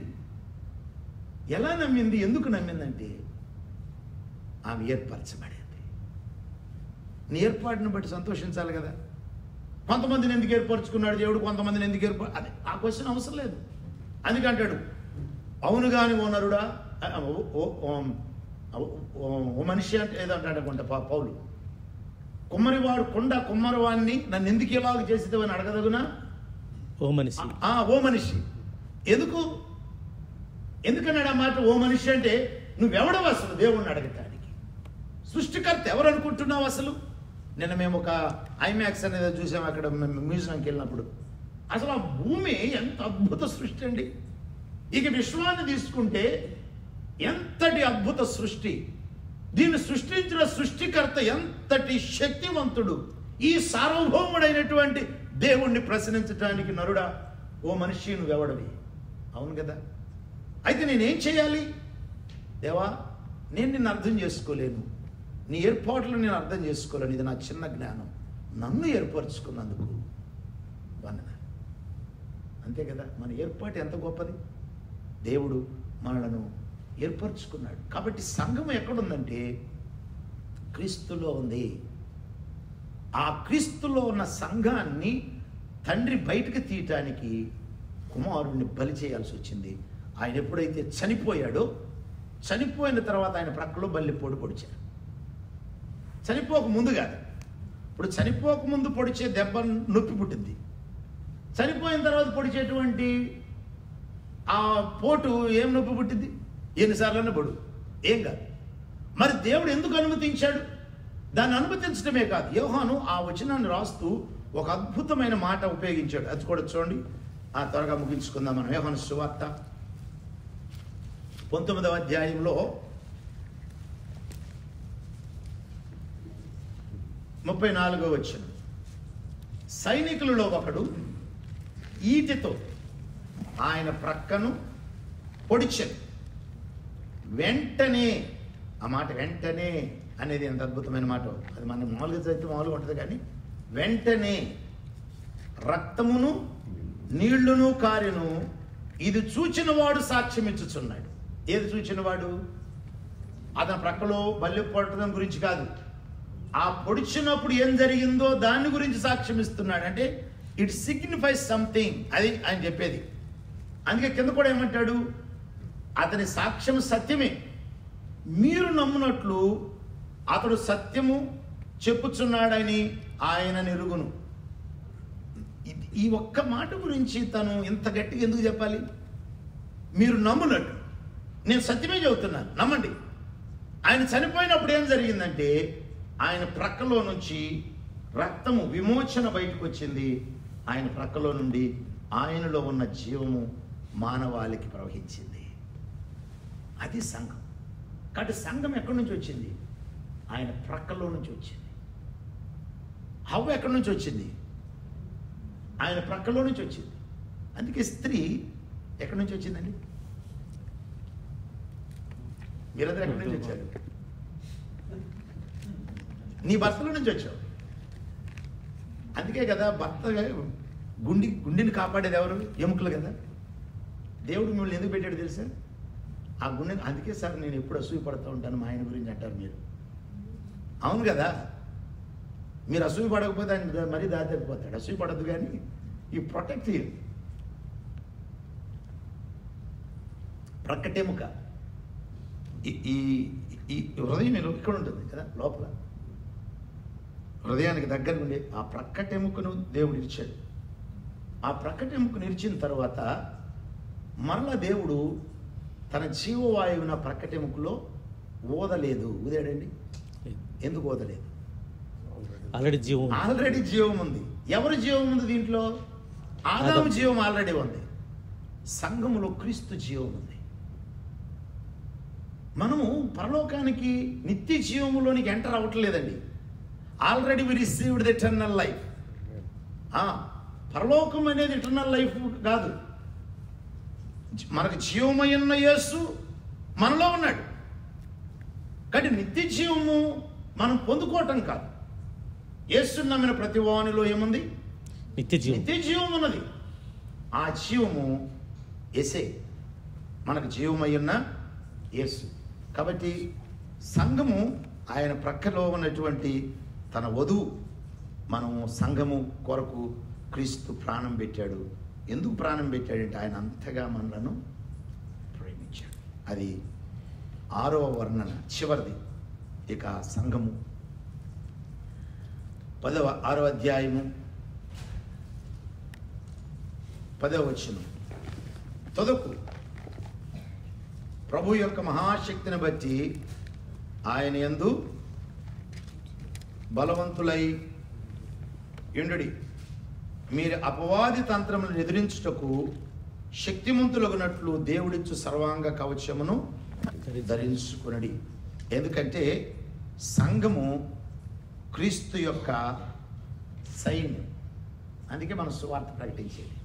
ఎలా నమ్మింది? ఎందుకు నమ్మిందంటే ఆమె ఏర్పరచబడింది. నీ ఏర్పాటును బట్టి సంతోషించాలి కదా. కొంతమందిని ఎందుకు ఏర్పరచుకున్నాడు దేవుడు, కొంతమందిని ఎందుకు అదే ఆ క్వశ్చన్ అవసరం లేదు. అందుకంటాడు, అవును కాని ఓ నరుడా, ఓ మనిషి అంటే ఏదో అంటాడనుకుంటా పౌలు, కుమ్మరివాడు కుమ్మరివాడిని నన్ను ఎందుకు ఇలాగ చేసేదని అడగదగునా? ఓ మనిషి. ఎందుకన్నాడు ఆ మాట? ఓ మనిషి అంటే నువ్వెవడవు అసలు దేవుణ్ణి అడగటానికి? సృష్టికర్త ఎవరు అనుకుంటున్నావు అసలు? నిన్న మేము ఒక ఐమాక్స్ అనేది చూసాము అక్కడ మ్యూజియంకి వెళ్ళినప్పుడు. అసలు ఆ భూమి ఎంత అద్భుత సృష్టి అండి. ఇక విశ్వాన్ని తీసుకుంటే ఎంతటి అద్భుత సృష్టి. దీన్ని సృష్టించిన సృష్టికర్త ఎంతటి శక్తివంతుడు. ఈ సార్వభౌముడైనటువంటి దేవుణ్ణి ప్రశ్నించడానికి నరుడా, ఓ మనిషి నువ్వెవడవి? అవును కదా. అయితే నేనేం చేయాలి? దేవా, నేను నిన్ను అర్థం చేసుకోలేను, నీ ఏర్పాట్లు నేను అర్థం చేసుకోలేను, ఇది నా చిన్న జ్ఞానం, నన్ను ఏర్పరచుకున్నందుకు వందనాలు. అంతే కదా. మన ఏర్పాటు ఎంత గొప్పది. దేవుడు మనలను ఏర్పరచుకున్నాడు. కాబట్టి సంఘం ఎక్కడుందంటే క్రీస్తులో ఉంది. ఆ క్రీస్తులో ఉన్న సంఘాన్ని తండ్రి బయటకు తీయటానికి కుమారుణ్ణి బలి చేయాల్సి వచ్చింది. ఆయన ఎప్పుడైతే చనిపోయాడో, చనిపోయిన తర్వాత ఆయన ప్రక్కలో బల్లిపోటు పొడిచారు. చనిపోక ముందు కాదు. ఇప్పుడు చనిపోక ముందు పొడిచే దెబ్బ నొప్పి పుట్టింది. చనిపోయిన తర్వాత పొడిచేటువంటి ఆ పోటు ఏం నొప్పి పుట్టింది? ఎన్నిసార్లన్నా పొడు, ఏం కాదు. మరి దేవుడు ఎందుకు అనుమతించాడు? దాన్ని అనుమతించడమే కాదు, యోహాను ఆ వచనాన్ని రాస్తూ ఒక అద్భుతమైన మాట ఉపయోగించాడు. అది కూడా చూడండి. త్వరగా ముగించుకుందాం మనం. యోహాను సువార్త 19వ అధ్యాయంలో 34వ వచనం. సైనికులలో ఒకడు ఈటెతో ఆయన ప్రక్కను పొడిచెను. వెంటనే, ఆ మాట వెంటనే అనేది ఎంత అద్భుతమైన మాట. అది మనం మామూలుగా చదివితే మామూలుగా ఉంటుంది, కానీ వెంటనే రక్తమును నీళ్లును కారెను. ఇది చూచిన వాడు సాక్ష్యం ఇచ్చుచున్నాడు. ఏది చూచిన వాడు? అతని ప్రక్కలో బల్లి పొడటం గురించి కాదు, ఆ పొడిచినప్పుడు ఏం జరిగిందో దాని గురించి సాక్ష్యం ఇస్తున్నాడు. అంటే ఇట్ సిగ్నిఫైస్ సంథింగ్, అది ఆయన చెప్పేది. అందుకే కింద కూడా ఏమంటాడు? అతని సాక్ష్యం సత్యమే, మీరు నమ్మునట్లు అతడు సత్యము చెప్పుచున్నాడని ఆయన నిరుగును. ఈ ఒక్క మాట గురించి తను ఇంత గట్టిగా ఎందుకు చెప్పాలి? మీరు నమ్మునట్టు, నేను సత్యమే చెబుతున్నాను, నమ్మండి. ఆయన చనిపోయినప్పుడు ఏం జరిగిందంటే ఆయన ప్రక్కలో నుంచి రక్తము విమోచన బయటకు వచ్చింది. ఆయన ప్రక్కలో నుండి ఆయనలో ఉన్న జీవము మానవాళికి ప్రవహించింది. అది సంఘం. కాబట్టి సంఘం ఎక్కడి నుంచి వచ్చింది? ఆయన ప్రక్కలో నుంచి వచ్చింది. హవ్వ ఎక్కడి నుంచి వచ్చింది? ఆయన ప్రక్కలో నుంచి వచ్చింది. అందుకే స్త్రీ ఎక్కడి నుంచి వచ్చిందండి? మీరందరూ ఎక్కడి నుంచి వచ్చారు? నీ భర్తలో నుంచి వచ్చావు. అందుకే కదా భర్త గుండెని కాపాడేది ఎవరు? ఎముకలు కదా. దేవుడు మిమ్మల్ని ఎందుకు పెట్టాడు తెలుసా? ఆ గుండెని. అందుకే సార్ నేను ఎప్పుడు అసూయ పడుతూ ఉంటాను మా ఆయన గురించి అంటారు మీరు. అవును కదా, మీరు అసూయ పడకపోతే ఆయన మరీ దారిపోతాడు. అసూయ పడద్దు, కానీ ఈ ప్రొటెక్ట్ యూ. ప్రక్కటెముక ఈ హృదయం ఇక్కడ ఉంటుంది కదా, లోపల హృదయానికి దగ్గర ఉండే ఆ ప్రక్కటెముకను దేవుడు ఇచ్చాడు. ఆ ప్రక్కటెముకను ఇచ్చిన తర్వాత మరలా దేవుడు తన జీవవాయువున ప్రక్కటెముకలో ఊదలేదు. ఊదాడండి? ఎందుకు ఊదలేదు? ఆల్రెడీ జీవం ఉంది. ఎవరి జీవం ఉంది దీంట్లో? ఆదాము జీవం ఆల్రెడీ ఉంది. సంఘములో క్రీస్తు జీవం ఉంది. మనము పరలోకానికి నిత్య జీవములోనికి ఎంటర్ అవ్వట్లేదండి. Already we received the eternal life. పరలోకం అనేది ఎటర్నల్ లైఫ్ కాదు. మనకు జీవమైన యేసు మనలో ఉన్నాడు. కాబట్టి నిత్య జీవము మనం పొందుకోవటం కాదు. యేసు నమ్మిన ప్రతి వానిలో ఏముంది? నిత్య జీవం ఉన్నది. ఆ జీవము యేసే, మనకు జీవమయ్యున్న యేసు. కాబట్టి సంఘము ఆయన ప్రక్కలో ఉన్నటువంటి తన వధువు. మనము సంఘము కొరకు క్రీస్తు ప్రాణం పెట్టాడు. ఎందుకు ప్రాణం పెట్టాడంటే ఆయన అంతగా మనలను ప్రేమించాడు. అది 6వ వర్ణన, చివరిది. ఇక సంఘము 6వ అధ్యాయము 10వ వచనం. తొదకు ప్రభు యొక్క మహాశక్తిని బట్టి ఆయన యందు బలవంతులై యుండుడి. మీరు అపవాది తంత్రములను ఎదిరించుటకు శక్తిమంతులగునట్లు దేవుడిచ్చు సర్వాంగ కవచమును ధరించుకునడి. ఎందుకంటే సంఘము క్రీస్తు యొక్క సైన్యం. అందుకే మనం సువార్త ప్రకటించేది.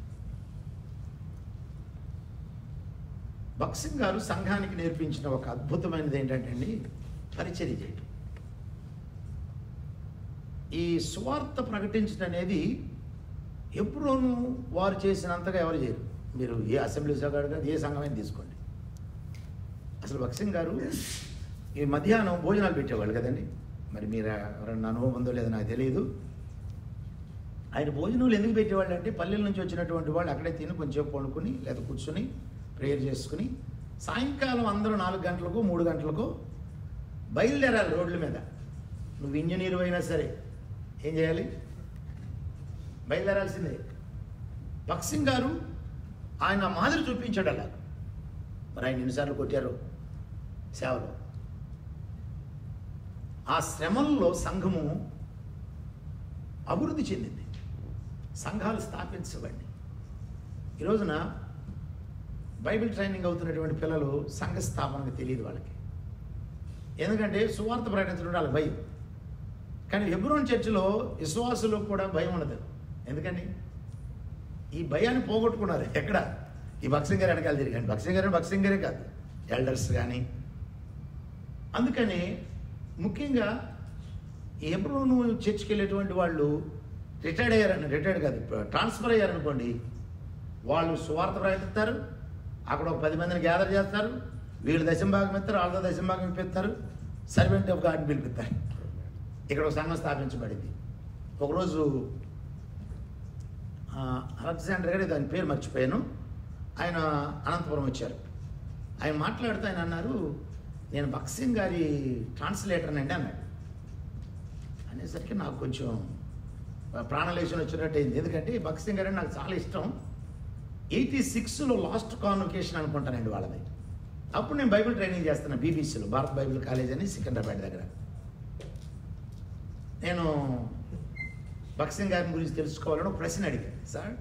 భక్త్ సింగ్ గారు సంఘానికి నేర్పించిన ఒక అద్భుతమైనది ఏంటంటే అండి, పరిచర్య చేయటం. ఈ సువార్త ప్రకటించడం అనేది ఎప్పుడూనూ వారు చేసినంతగా ఎవరు చేయరు. మీరు ఏ అసెంబ్లీ కాదు, ఏ సంఘమైనా తీసుకోండి. అసలు భక్త్ సింగ్ గారు ఈ మధ్యాహ్నం భోజనాలు పెట్టేవాళ్ళు కదండి. మరి మీరు ఎవరన్నా అనుభవం ఉందో లేదో నాకు తెలియదు. ఆయన భోజనాలు ఎందుకు పెట్టేవాళ్ళు అంటే పల్లెల నుంచి వచ్చినటువంటి వాళ్ళు అక్కడే తిని కొంచెం పండుకొని లేదా కూర్చొని ప్రేయర్ చేసుకుని సాయంకాలం అందరూ 4 గంటలకు 3 గంటలకు బయలుదేరాలి రోడ్ల మీద. నువ్వు ఇంజనీర్ అయినా సరే ఏం చేయాలి? బయలుదేరాల్సిందే. భక్త్ సింగ్ గారు ఆయన మాదిరి చూపించాడు అలా. మరి ఆయన ఎన్నిసార్లు కొట్టారు సేవలో. ఆ శ్రమల్లో సంఘము అభివృద్ధి చెందింది, సంఘాలు స్థాపించబడి. ఈ రోజున బైబిల్ ట్రైనింగ్ అవుతున్నటువంటి పిల్లలు సంఘ స్థాపనకు తెలియదు వాళ్ళకి. ఎందుకంటే సువార్త ప్రకటించడం వాళ్ళకి భయం. కానీ హెబ్రోన్ చర్చిలో విశ్వాసులకు కూడా భయం ఉండదు. ఎందుకని? ఈ భయాన్ని పోగొట్టుకున్నారు. ఎక్కడ? ఈ భక్త్ సింగ్ గారు వెనకాల తిరిగాను. భక్త్ సింగ్ గారే కాదు, ఎల్డర్స్ కానీ. అందుకని ముఖ్యంగా ఈ హెబ్రోను చర్చికి వెళ్ళేటువంటి వాళ్ళు రిటైర్డ్ కాదు, ట్రాన్స్ఫర్ అయ్యారనుకోండి, వాళ్ళు సువార్త ప్రకటిస్తారు. అక్కడ ఒక 10 మందిని గ్యాదర్ చేస్తారు. వీళ్ళు దశంభాగం ఇస్తారు, వాళ్ళతో దశంభాగం ఇప్పిస్తారు. Servant of గాడ్ని పిలిపిస్తారు. ఇక్కడ ఒక సంఘం స్థాపించబడింది. ఒకరోజు అలెగ్జాండర్ గారు, దాని పేరు మర్చిపోయాను, ఆయన అనంతపురం వచ్చారు. ఆయన మాట్లాడుతూ ఆయన అన్నారు, నేను భక్త్ సింగ్ గారి ట్రాన్స్లేటర్ని అండి అన్నాడు. అనేసరికి నాకు కొంచెం ప్రాణలేషన్ వచ్చినట్టు అయింది. ఎందుకంటే భక్త్ సింగ్ గారు నాకు చాలా ఇష్టం. 86లో లాస్ట్ కాన్వకేషన్ అనుకుంటానండి వాళ్ళది. అప్పుడు నేను బైబిల్ ట్రైనింగ్ చేస్తున్నా బీబీసీలో, భారత్ బైబిల్ కాలేజ్ అని సికింద్రాబాద్ దగ్గర. నేను భక్త్ సింగ్ గారి గురించి తెలుసుకోవాలని ఒక ప్రశ్న అడిగాను. సార్,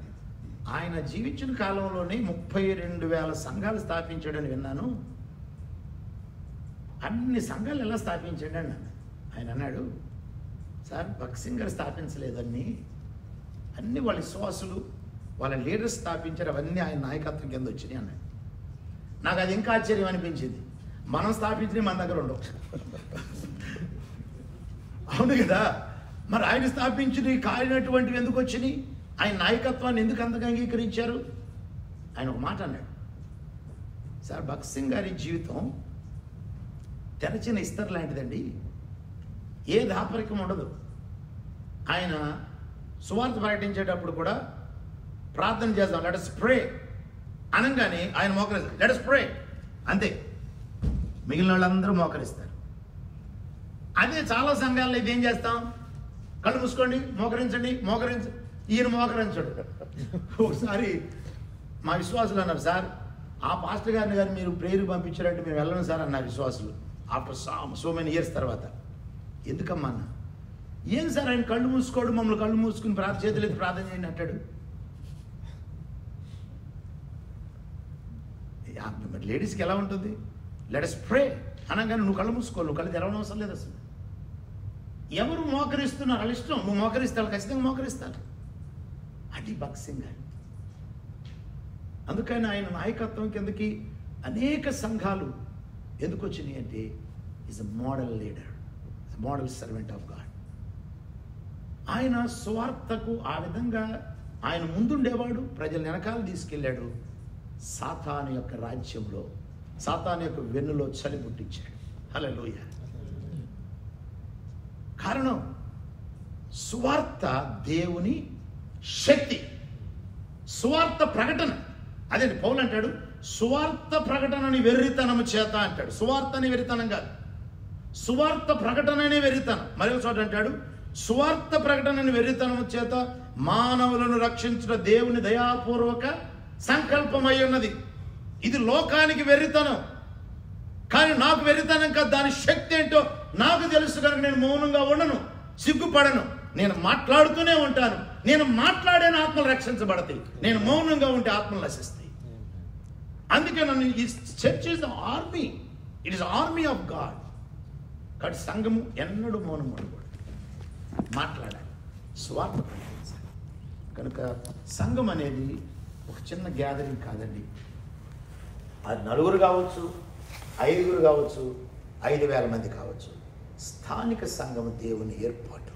ఆయన జీవించిన కాలంలోనే 32,000 సంఘాలు స్థాపించాడని విన్నాను, అన్ని సంఘాలు ఎలా స్థాపించాడు అన్నాను. ఆయన అన్నాడు, సార్ భక్త్ సింగ్ గారు స్థాపించలేదన్నీ, అన్ని వాళ్ళ విశ్వాసులు వాళ్ళ లీడర్స్ స్థాపించారు, అవన్నీ ఆయన నాయకత్వం కింద వచ్చినాయి అన్నాడు. నాకు అది ఇంకా ఆశ్చర్యం అనిపించింది. మనం స్థాపించినవి మన దగ్గర ఉండవు. అవును కదా, మరి ఆయన స్థాపించినవి కాలినటువంటివి ఎందుకు వచ్చినాయి? ఆయన నాయకత్వాన్ని ఎందుకు అంతగా అంగీకరించారు? ఆయన ఒక మాట అన్నాడు, సార్ భక్త్ సింగ్ గారి జీవితం తెరచిన ఇస్తర్ లాంటిదండి, ఏ దాపరికం ఉండదు. ఆయన సువార్త ప్రకటించేటప్పుడు కూడా ప్రార్థన చేద్దాం, లెట్ us pray అనగానే ఆయన మోకరిస్తారు, లెట్ us pray అంతే, మిగిలిన వాళ్ళందరూ మోకరిస్తారు. అదే చాలా సంఘాల్లో ఇదేం చేస్తాం, కళ్ళు మూసుకోండి, మోకరించండి, ఈయన మోకరించడు. ఒకసారి మా విశ్వాసులు అన్నారు, సార్ ఆ పాస్టర్ గారిని మీరు ప్రేయర్ పంపించారంటే మేము వెళ్ళను సార్ అన్నారు విశ్వాసులు. ఆఫ్టర్ సో మెనీ ఇయర్స్ తర్వాత. ఎందుకమ్మా అన్న, ఏం సార్ ఆయన కళ్ళు మూసుకోడు, మమ్మల్ని కళ్ళు మూసుకుని చేతులు ఎత్తి ప్రార్థన చేయండి అంటాడు. మరి లేడీస్కి ఎలా ఉంటుంది, లెట్ us pray అనగానే నువ్వు కళ్ళు మూసుకో, నువ్వు కళ్ళు తెరవడం అవసరం లేదు అసలు. ఎవరు మోకరిస్తున్నారు వాళ్ళ ఇష్టం, నువ్వు మోకరిస్తారు, ఖచ్చితంగా మోకరిస్తారు. అది భక్త్ సింగ్ గారు. అందుకని ఆయన నాయకత్వం కిందకి అనేక సంఘాలు ఎందుకు వచ్చినాయి అంటే, is a model leader, model servant of God. ఆయన స్వార్థకు ఆ విధంగా ఆయన ముందుండేవాడు, ప్రజల వెనకాల తీసుకెళ్ళాడు. సాతాను యొక్క రాజ్యంలో, సాతాను యొక్క వెన్నులో చలి పుట్టించాడు. హల్లెలూయా. కారణం సువార్త దేవుని శక్తి, సువార్త ప్రకటన. అదే పౌలు అంటాడు, సువార్త ప్రకటనని వెర్రితనము చేత అంటాడు. సువార్తని వెర్రితనం కాదు, సువార్త ప్రకటనని వెర్రితనం. మరొక చోట అంటాడు, సువార్త ప్రకటనని వెర్రితనము చేత మానవులను రక్షించిన దేవుని దయాపూర్వక సంకల్పమై ఉన్నది. ఇది లోకానికి వెర్రితనం, కానీ నాకు వెర్రితనం కాదు. దాని శక్తి ఏంటో నాకు తెలుసు కనుక నేను మౌనంగా ఉండను, సిగ్గుపడను. నేను మాట్లాడుతూనే ఉంటాను. నేను మాట్లాడేన ఆత్మలు రక్షించబడతాయి, నేను మౌనంగా ఉంటే ఆత్మలు నశిస్తాయి. అందుకే నన్ను ఈ church is the army, it is army of God. కాబట్టి సంఘము ఎన్నడూ మౌనం ఉండకూడదు, మాట్లాడాలి, స్వార్థ ప్రకటించాలి. కనుక సంఘం అనేది ఒక చిన్న గ్యాదరింగ్ కాదండి. అది 4 కావచ్చు, 5 కావచ్చు, 5,000 మంది కావచ్చు. స్థానిక సంఘము దేవుని ఏర్పాటు.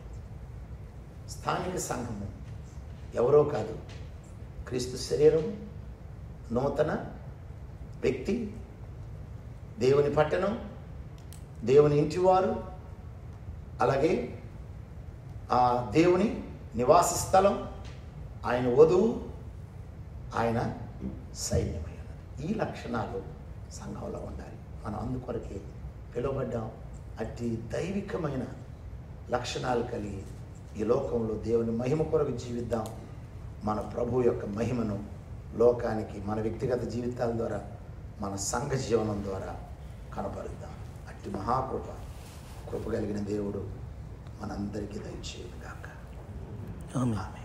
స్థానిక సంఘము ఎవరో కాదు, క్రీస్తు శరీరం, నూతన వ్యక్తి, దేవుని పట్టణం, దేవుని ఇంటివారు, అలాగే ఆ దేవుని నివాస స్థలం, ఆయన వధువు, ఆయన సైన్యమై ఉన్నది. ఈ లక్షణాలు సంఘంలో ఉండాలి. మనం అందుకొరకే పిలువబడ్డాం. అట్టి దైవికమైన లక్షణాలు కలిగి ఈ లోకంలో దేవుని మహిమ కొరకు జీవిద్దాం. మన ప్రభు యొక్క మహిమను లోకానికి మన వ్యక్తిగత జీవితాల ద్వారా, మన సంఘ జీవనం ద్వారా కనపరుద్దాం. అట్టి కృప కలిగిన దేవుడు మనందరికీ దయచేయును గాక. ఆమేన్.